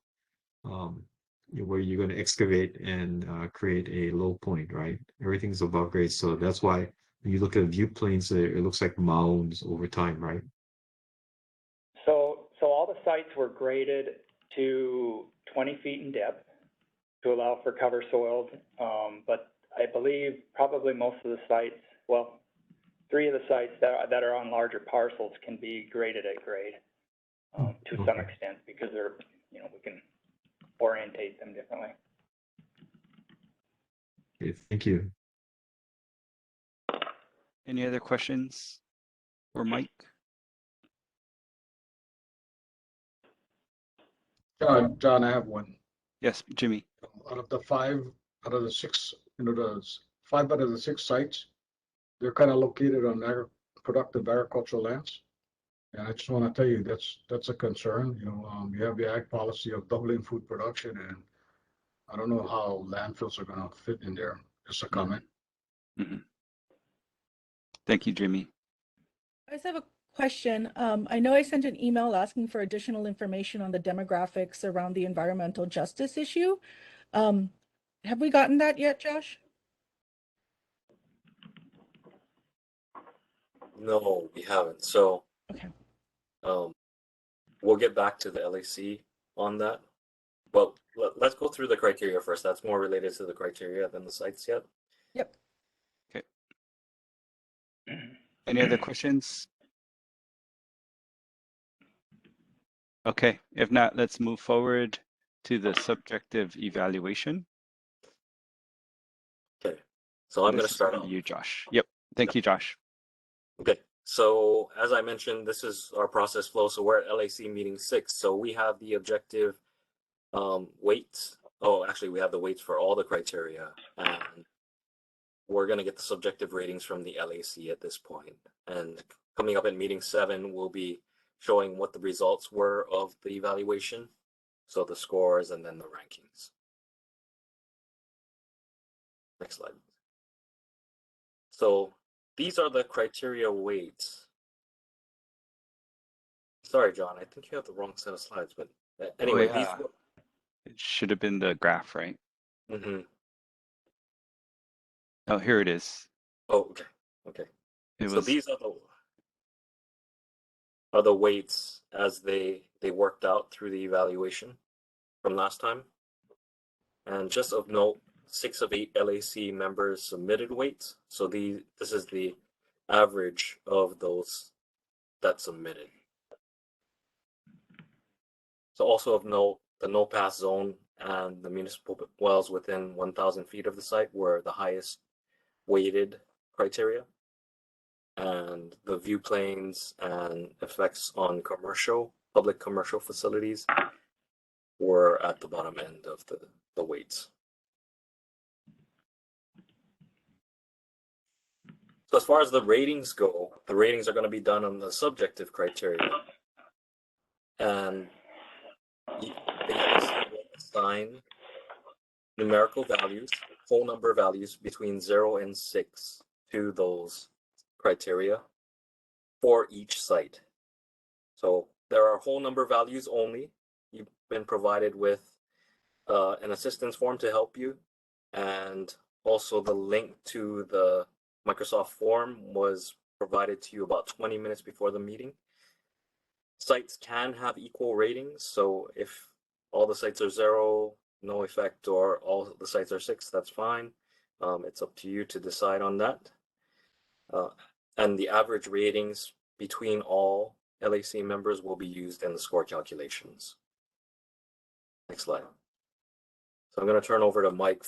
you're going to excavate and create a low point, right? Everything's above grade, so that's why when you look at view planes, it looks like mounds over time, right? So all the sites were graded to 20 feet in depth to allow for cover soils, but I believe probably most of the sites, well, 3 of the sites that are on larger parcels can be graded at grade to some extent because they're, we can orientate them differently. Okay, thank you. Any other questions for Mike? John, I have one. Yes, Jimmy. Out of the 5, out of the 6, the 5 out of the 6 sites, they're kind of located on productive agricultural lands. And I just want to tell you, that's a concern. You have the ag policy of doubling food production, and I don't know how landfills are going to fit in there. Just a comment. Mm-hmm. Thank you, Jimmy. I just have a question. I know I sent an email asking for additional information on the demographics around the environmental justice issue. Have we gotten that yet, Josh? No, we haven't. So, okay. We'll get back to the LAC on that. But let's go through the criteria first. That's more related to the criteria than the sites yet. Yep. Okay. Any other questions? Okay, if not, let's move forward to the subjective evaluation. Okay, so I'm going to start off. You, Josh. Yep. Thank you, Josh. Okay, so as I mentioned, this is our process flow. So we're at LAC meeting 6. So we have the objective weights. Oh, actually, we have the weights for all the criteria. And we're going to get the subjective ratings from the LAC at this point. And coming up in meeting 7, we'll be showing what the results were of the evaluation. So the scores and then the rankings. Next slide. So these are the criteria weights. Sorry, John, I think you have the wrong set of slides, but anyway, oh, yeah. It should have been the graph, right? Mm-hmm. Oh, here it is. Oh, okay. Okay. So these are the weights as they worked out through the evaluation from last time. And just of note, 6 of 8 LAC members submitted weights. So this is the average of those that submitted. So also of note, the no pass zone and the municipal wells within 1,000 feet of the site were the highest weighted criteria. And the view planes and effects on public commercial facilities were at the bottom end of the weights. So as far as the ratings go, the ratings are going to be done on the subjective criteria. And they assign numerical values, whole number values between 0 and 6 to those criteria for each site. So there are whole number values only. You've been provided with an assistance form to help you, and also the link to the Microsoft form was provided to you about 20 minutes before the meeting. Sites can have equal ratings, so if all the sites are 0, no effect, or all the sites are 6, that's fine. It's up to you to decide on that. And the average ratings between all LAC members will be used in the score calculations. Next slide. So I'm going to turn over to Mike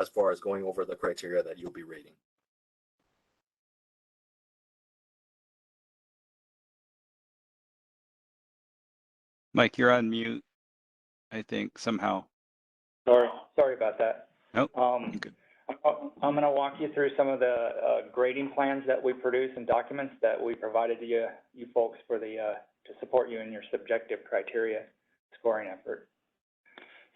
as far as going over the criteria that you'll be rating. Mike, you're on mute, I think, somehow. Sorry about that. Nope, good. I'm going to walk you through some of the grading plans that we produce and documents that we provided to you folks for to support you in your subjective criteria scoring effort.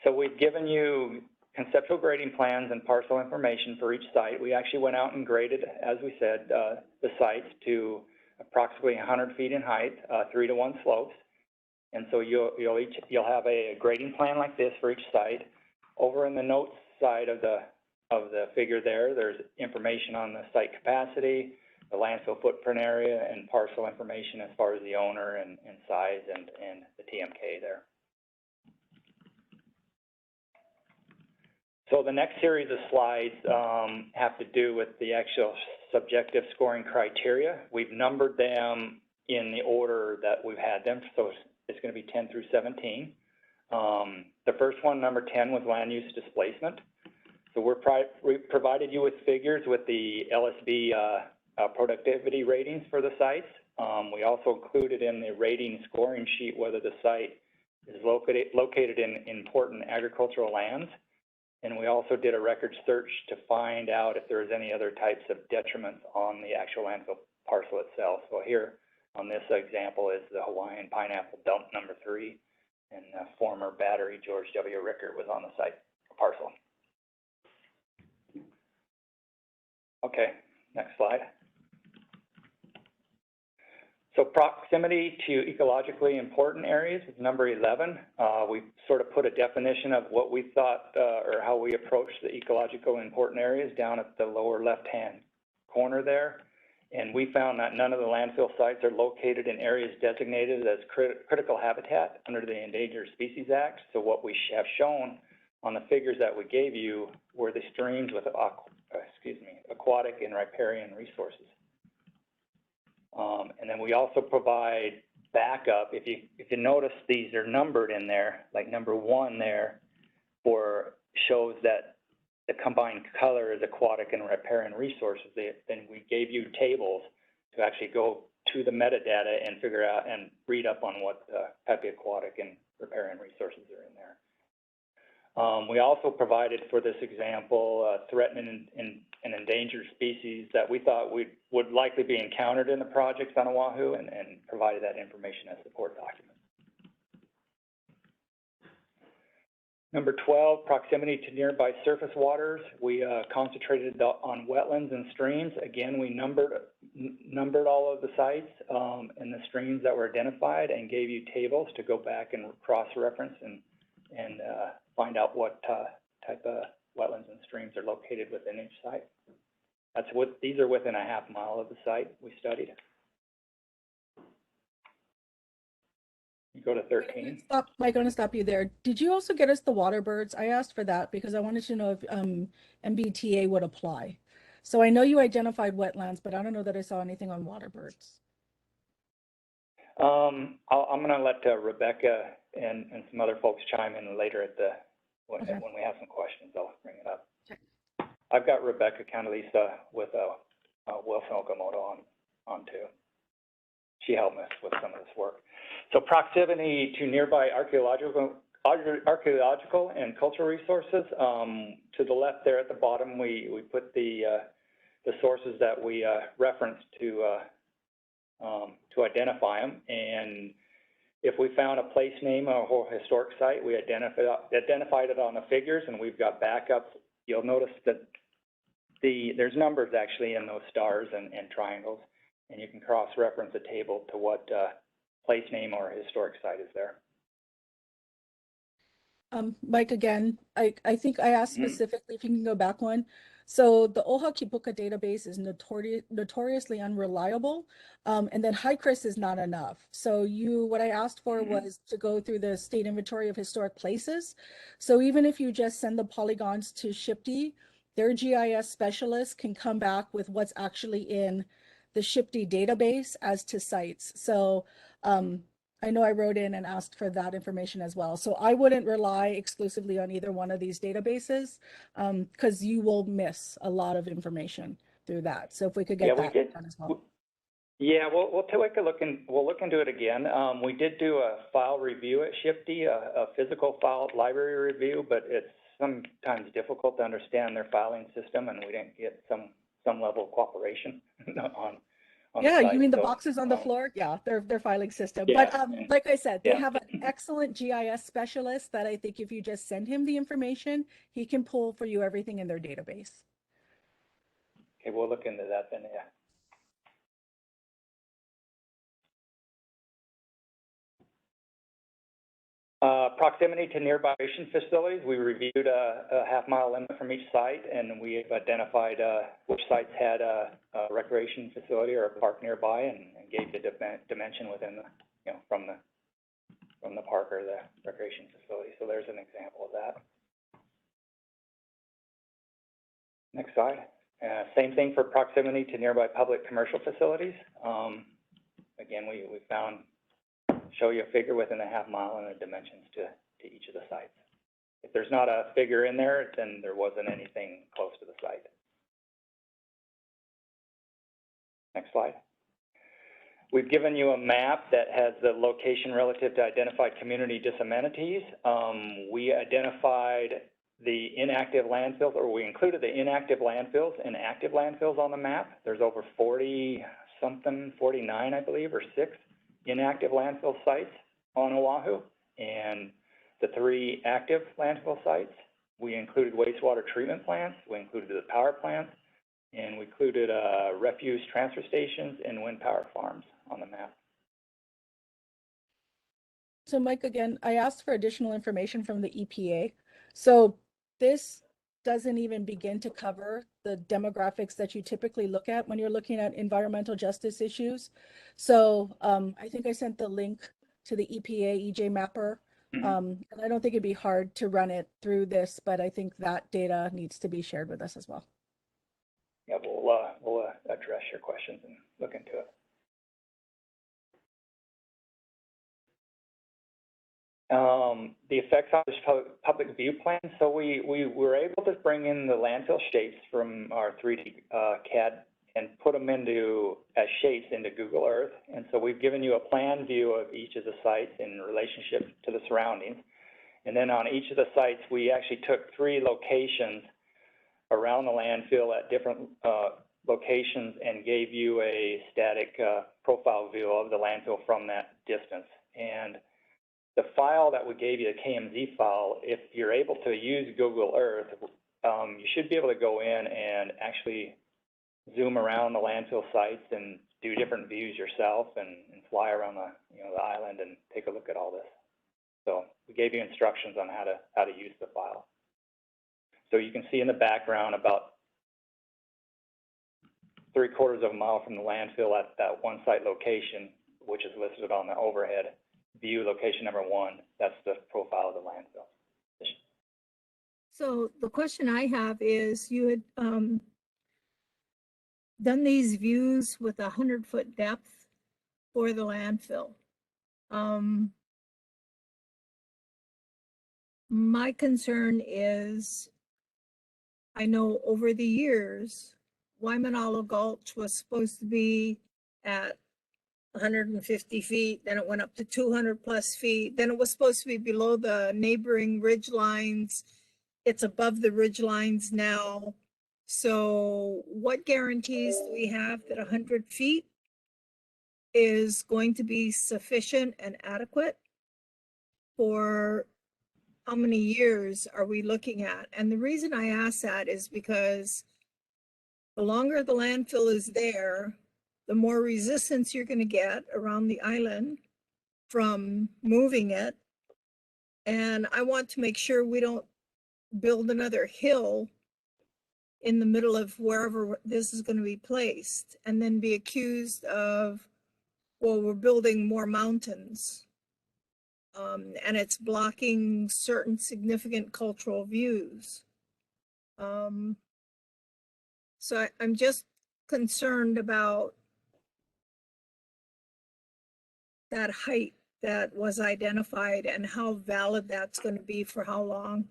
So we've given you conceptual grading plans and parcel information for each site. We actually went out and graded, as we said, the sites to approximately 100 feet in height, 3-to-1 slopes. And so you'll have a grading plan like this for each site. Over in the notes side of the figure there's information on the site capacity, the landfill footprint area, and parcel information as far as the owner and size and the TMK there. So the next series of slides have to do with the actual subjective scoring criteria. We've numbered them in the order that we've had them, so it's going to be 10 through 17. The first one, number 10, was land use displacement. So we provided you with figures with the LSB productivity ratings for the sites. We also included in the rating scoring sheet whether the site is located in important agricultural lands. And we also did a record search to find out if there was any other types of detriments on the actual landfill parcel itself. So here on this example is the Hawaiian pineapple dump number 3, and former battery George W. Rickert was on the site parcel. Okay, next slide. So proximity to ecologically important areas is number 11. We sort of put a definition of what we thought or how we approach the ecologically important areas down at the lower left-hand corner there. And we found that none of the landfill sites are located in areas designated as critical habitat under the Endangered Species Act. So what we have shown on the figures that we gave you were the streams with aquatic and riparian resources. And then we also provide backup. If you notice, these are numbered in there, like number 1 there, shows that the combined color is aquatic and riparian resources. Then we gave you tables to actually go to the metadata and figure out and read up on what type of aquatic and riparian resources are in there. We also provided for this example threatened and endangered species that we thought would likely be encountered in the projects on Oahu, and provided that information as support documents. Number 12, proximity to nearby surface waters. We concentrated on wetlands and streams. Again, we numbered all of the sites and the streams that were identified, and gave you tables to go back and cross-reference and find out what type of wetlands and streams are located within each site. These are within a half mile of the site we studied. You go to 13. I'm going to stop you there. Did you also get us the water birds? I asked for that because I wanted to know if MBTA would apply. So I know you identified wetlands, but I don't know that I saw anything on water birds. I'm going to let Rebecca and some other folks chime in later at when we have some questions. I'll bring it up. Okay. I've got Rebecca Cantalisa with Wilson Okamoto on too. She helped us with some of this work. So proximity to nearby archaeological and cultural resources. To the left there at the bottom, we put the sources that we referenced to identify them. And if we found a place name or a historic site, we identified it on the figures, and we've got backups. You'll notice that there's numbers actually in those stars and triangles, and you can cross-reference a table to what place name or historic site is there. Mike, again, I think I asked specifically if you can go back one. So the Oha Kipuka database is notoriously unreliable, and then HICRIS is not enough. So what I asked for was to go through the state inventory of historic places. So even if you just send the polygons to SHPD, their GIS specialists can come back with what's actually in the SHPD database as to sites. So I know I wrote in and asked for that information as well. So I wouldn't rely exclusively on either one of these databases because you will miss a lot of information through that. So if we could get that done as well. Yeah, we'll take a look and we'll look into it again. We did do a file review at SHPD, a physical file library review, but it's sometimes difficult to understand their filing system, and we didn't get some level of cooperation on yeah, the site. You mean the boxes on the floor? Yeah, their filing system. Yeah, but like I said, they have an excellent GIS specialist that I think if you just send him the information, he can pull for you everything in their database. Okay, we'll look into that then, yeah. Proximity to nearby recreation facilities. We reviewed a half-mile limit from each site, and we have identified which sites had a recreation facility or a park nearby, and gave the dimension within the, from the park or the recreation facility. So there's an example of that. Next slide. Same thing for proximity to nearby public commercial facilities. Again, we found, show you a figure within a half mile and the dimensions to each of the sites. If there's not a figure in there, then there wasn't anything close to the site. Next slide. We've given you a map that has the location relative to identified community disamenities. We identified the inactive landfills, or we included the inactive landfills and active landfills on the map. There's over 40 something, 49, I believe, or 6 inactive landfill sites on Oahu, and the 3 active landfill sites. We included wastewater treatment plants, we included the power plants, and we included refuse transfer stations and wind power farms on the map. So Mike, again, I asked for additional information from the EPA. So this doesn't even begin to cover the demographics that you typically look at when you're looking at environmental justice issues. So I think I sent the link to the EPA EJ Mapper. And I don't think it'd be hard to run it through this, but I think that data needs to be shared with us as well. Yeah, we'll address your questions and look into it. The effects on this public view plan. So we were able to bring in the landfill shapes from our 3D CAD and put them into as shapes into Google Earth. And so we've given you a plan view of each of the sites in relationship to the surroundings. And then on each of the sites, we actually took 3 locations around the landfill at different locations and gave you a static profile view of the landfill from that distance. And the file that we gave you, the KMZ file, if you're able to use Google Earth, you should be able to go in and actually zoom around the landfill sites and do different views yourself and fly around the the island and take a look at all this. So we gave you instructions on how to use the file. So you can see in the background about 3/4 of a mile from the landfill at that one site location, which is listed on the overhead view, location number 1. That's the profile of the landfill. So the question I have is, you had done these views with 100-foot depth for the landfill. My concern is, I know over the years, Waimanalo Gulch was supposed to be at 150 feet, then it went up to 200 plus feet, then it was supposed to be below the neighboring ridge lines. It's above the ridge lines now. So what guarantees do we have that 100 feet is going to be sufficient and adequate? For how many years are we looking at? And the reason I ask that is because the longer the landfill is there, the more resistance you're going to get around the island from moving it. And I want to make sure we don't build another hill in the middle of wherever this is going to be placed and then be accused of, well, we're building more mountains. And it's blocking certain significant cultural views. So I'm just concerned about that height that was identified and how valid that's going to be for how long.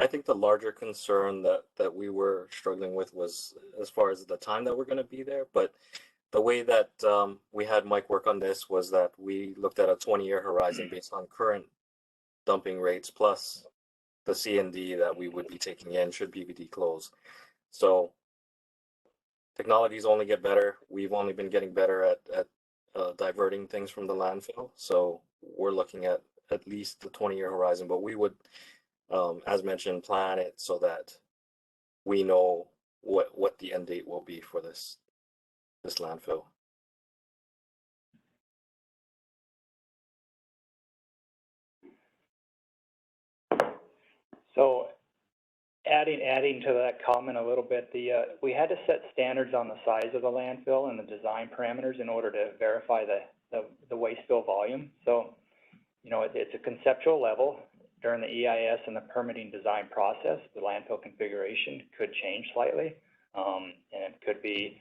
I think the larger concern that we were struggling with was as far as the time that we're going to be there. But the way that we had Mike work on this was that we looked at a 20-year horizon based on current dumping rates plus the C&D that we would be taking in should PVD close. So technologies only get better. We've only been getting better at diverting things from the landfill. So we're looking at least the 20-year horizon, but we would, as mentioned, plan it so that we know what the end date will be for this landfill. So adding to that comment a little bit, we had to set standards on the size of the landfill and the design parameters in order to verify the waste fill volume. So, it's a conceptual level. during the EIS and the permitting design process, the landfill configuration could change slightly. And it could be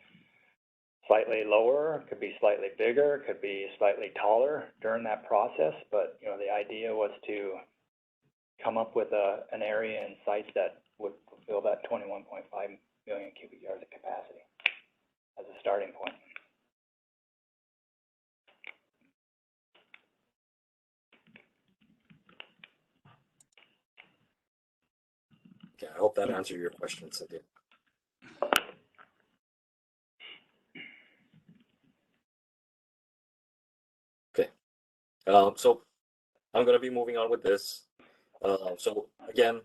slightly lower, it could be slightly bigger, it could be slightly taller during that process. But, you know, the idea was to come up with an area and sites that would fulfill that 21.5 million cubic yards of capacity as a starting point. Okay, I hope that answered your question, Cynthia. Okay, so I'm going to be moving on with this. So again,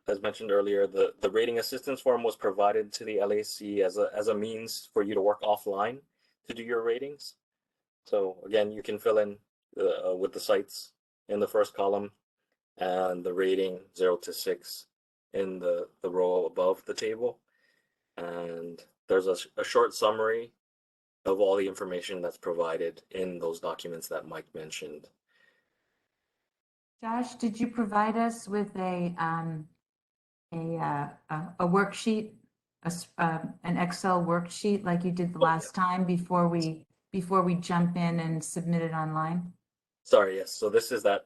as mentioned earlier, the rating assistance form was provided to the LAC as a means for you to work offline to do your ratings. So again, you can fill in with the sites in the first column and the rating 0 to 6 in the row above the table. And there's a short summary of all the information that's provided in those documents that Mike mentioned. Josh, did you provide us with a worksheet, an Excel worksheet like you did the last time before we jump in and submit it online? Sorry, yes. So this is that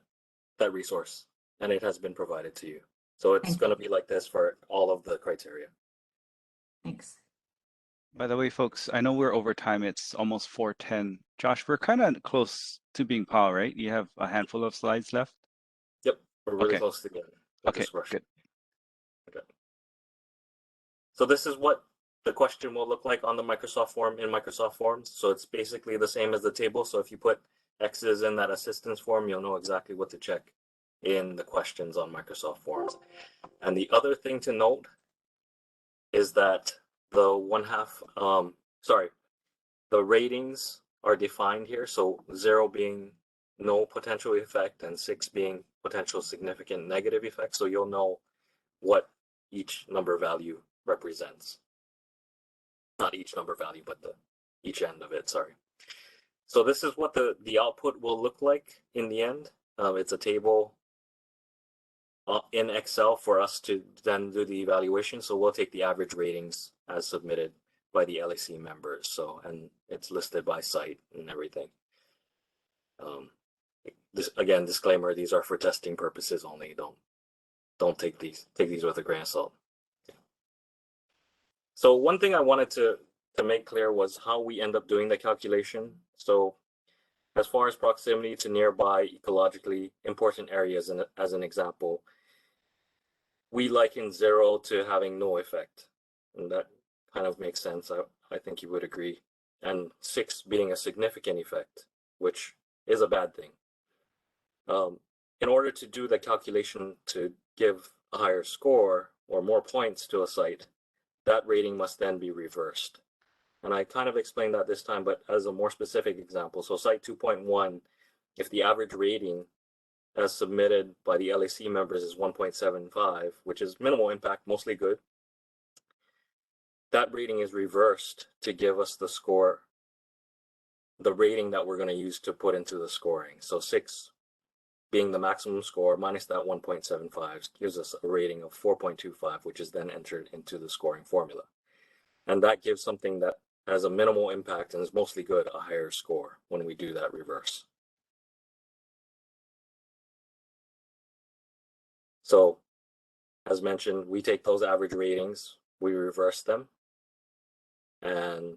resource, and it has been provided to you. So it's going to be like this for all of the criteria. Thanks. By the way, folks, I know we're over time. It's almost 4:10. Josh, we're kind of close to being POW, right? You have a handful of slides left? Yep, we're really Okay. close together. Okay, good. Okay. So this is what the question will look like on the Microsoft form in Microsoft Forms. So it's basically the same as the table. So if you put X's in that assistance form, you'll know exactly what to check in the questions on Microsoft Forms. And the other thing to note is that the the ratings are defined here. So 0 being no potential effect and 6 being potential significant negative effect. So you'll know what each number value represents. Not each number value, but each end of it, sorry. So this is what the output will look like in the end. It's a table in Excel for us to then do the evaluation. So we'll take the average ratings as submitted by the LAC members. So, and it's listed by site and everything. This again, disclaimer, these are for testing purposes only. Don't take these with a grain of salt. So one thing I wanted to make clear was how we end up doing the calculation. So as far as proximity to nearby ecologically important areas, as an example, we liken 0 to having no effect. And that kind of makes sense. I think you would agree. And 6 being a significant effect, which is a bad thing. In order to do the calculation to give a higher score or more points to a site, that rating must then be reversed. And I kind of explained that this time, but as a more specific example, so site 2.1, if the average rating as submitted by the LAC members is 1.75, which is minimal impact, mostly good, that rating is reversed to give us the score, the rating that we're going to use to put into the scoring. So 6 being the maximum score minus that 1.75 gives us a rating of 4.25, which is then entered into the scoring formula. And that gives something that has a minimal impact and is mostly good a higher score when we do that reverse. So as mentioned, we take those average ratings, we reverse them, and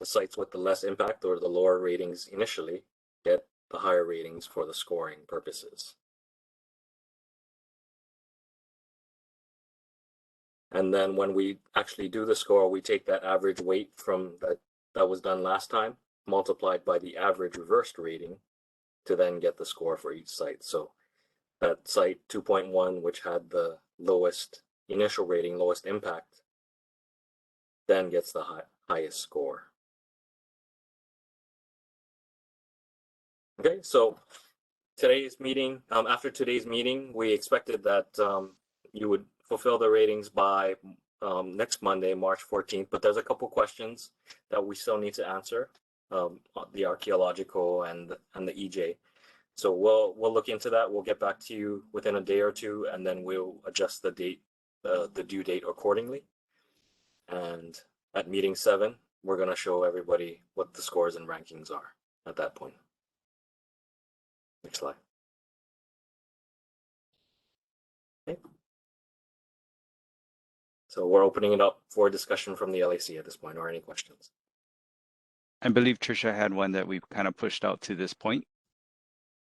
the sites with the less impact or the lower ratings initially get the higher ratings for the scoring purposes. And then when we actually do the score, we take that average weight from that was done last time, multiplied by the average reversed rating to then get the score for each site. So that site 2.1, which had the lowest initial rating, lowest impact, then gets the highest score. Okay, so today's meeting, after today's meeting, we expected that you would fulfill the ratings by next Monday, March 14th, but there's a couple questions that we still need to answer, the archaeological and the EJ. So we'll look into that. We'll get back to you within a day or two, and then we'll adjust the date, the due date accordingly. And at meeting 7, we're going to show everybody what the scores and rankings are at that point. Next slide. Okay. So we're opening it up for discussion from the LAC at this point, or any questions. I believe Tricia had one that we've kind of pushed out to this point.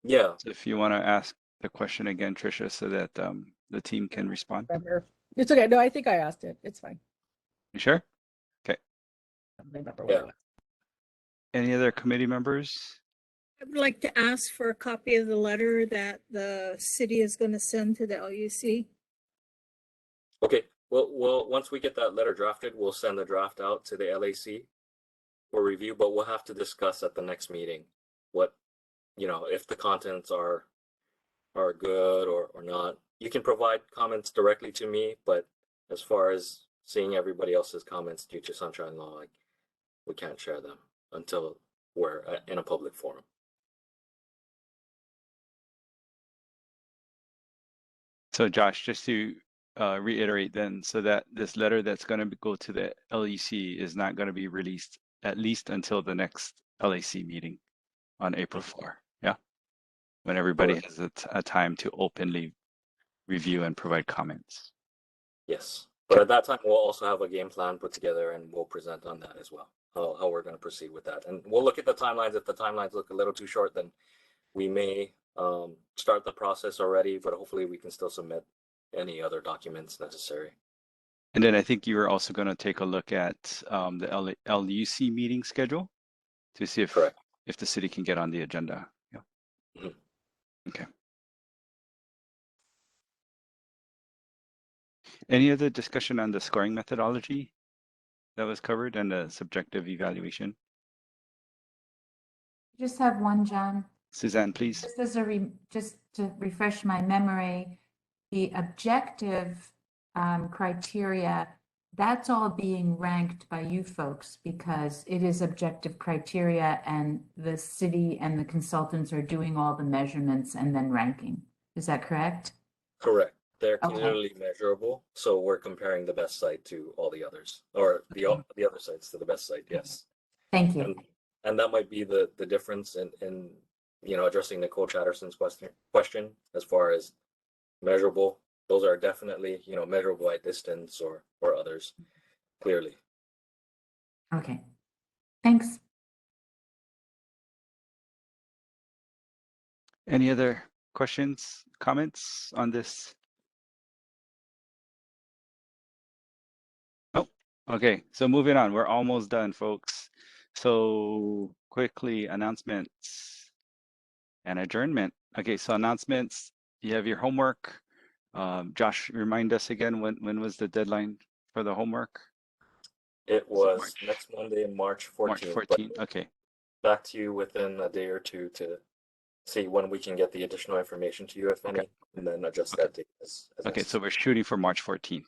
Yeah. So if you want to ask the question again, Tricia, so that the team can respond. Remember. It's okay. No, I think I asked it. It's fine. You sure? Okay. I don't remember what it was. Any other committee members? I would like to ask for a copy of the letter that the city is going to send to the LUC. Okay. Well, once we get that letter drafted, we'll send the draft out to the LAC for review, but we'll have to discuss at the next meeting what, if the contents are good or not. You can provide comments directly to me, but as far as seeing everybody else's comments due to sunshine law, we can't share them until we're in a public forum. So Josh, just to reiterate then, so that this letter that's going to go to the LEC is not going to be released at least until the next LAC meeting on April 4. Yeah. When everybody has a time to openly review and provide comments. Yes. But at that time, we'll also have a game plan put together and we'll present on that as well, how we're going to proceed with that. And we'll look at the timelines. If the timelines look a little too short, then we may start the process already, but hopefully we can still submit any other documents necessary. And then I think you were also going to take a look at the LUC meeting schedule to see if the city can get on the agenda. Yeah. Mm-hmm. Okay. Any other discussion on the scoring methodology that was covered and the subjective evaluation? Just have one, John. Suzanne, please. Just as just to refresh my memory, the objective criteria, that's all being ranked by you folks because it is objective criteria and the city and the consultants are doing all the measurements and then ranking. Is that correct? Correct. They're clearly measurable. So we're comparing the best site to all the others, or the other sites to the best site. Yes. Thank you. And that might be the difference in addressing Nicole Chatterson's question as far as measurable. Those are definitely, measurable at distance or others, clearly. Okay. Thanks. Any other questions, comments on this? Oh, okay. So moving on, we're almost done, folks. So quickly, announcements and adjournment. Okay, so announcements, you have your homework. Josh, remind us again, when was the deadline for the homework? It was next Monday, March 14th. March 14th, okay. Back to you within a day or two to see when we can get the additional information to you, if any, and then adjust that date. Okay, so we're shooting for March 14th.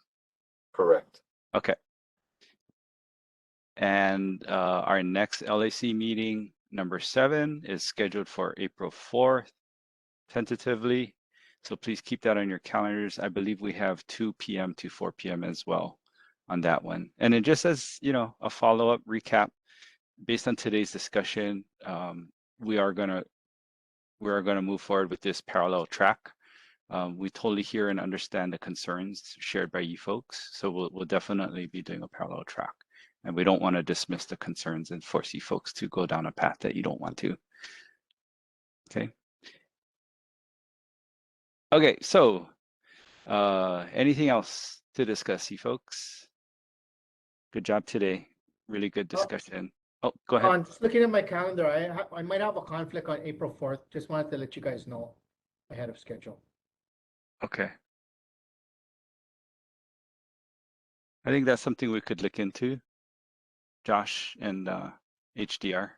Correct. Okay. And our next LAC meeting, number 7, is scheduled for April 4th, tentatively. So please keep that on your calendars. I believe we have 2 p.m. to 4 p.m. as well on that one. And it just as, a follow-up recap, based on today's discussion, we are gonna move forward with this parallel track. We totally hear and understand the concerns shared by you folks. So we'll definitely be doing a parallel track. And we don't want to dismiss the concerns and force you folks to go down a path that you don't want to. Okay. Okay, so anything else to discuss, you folks? Good job today. Really good discussion. Oh, go ahead. Just looking at my calendar, I might have a conflict on April 4th. Just wanted to let you guys know ahead of schedule. Okay. I think that's something we could look into, Josh and HDR.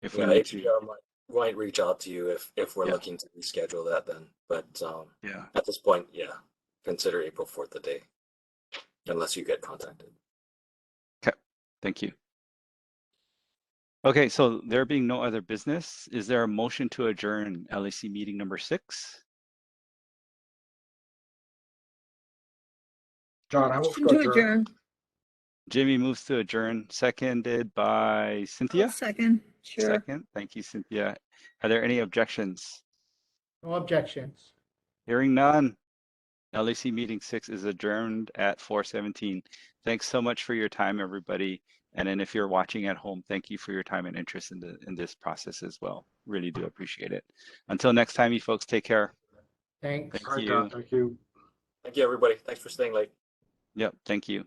If we need HDR might reach out to you if we're looking to reschedule that then. But at this point, consider April 4th the day, unless you get contacted. Okay, thank you. Okay, so there being no other business, is there a motion to adjourn LAC meeting number 6? John, I will Motion to adjourn. Jimmy moves to adjourn, seconded by I'll Cynthia. second, sure. Second, thank you, Cynthia. Are there any objections? No objections. Hearing none. LAC meeting 6 is adjourned at 4:17. Thanks so much for your time, everybody. And then if you're watching at home, thank you for your time and interest in this process as well. Really do appreciate it. Until next time, you folks, take care. Thanks. Thank All right, you. John, thank you. Thank you, everybody. Thanks for staying late. Yep, thank you.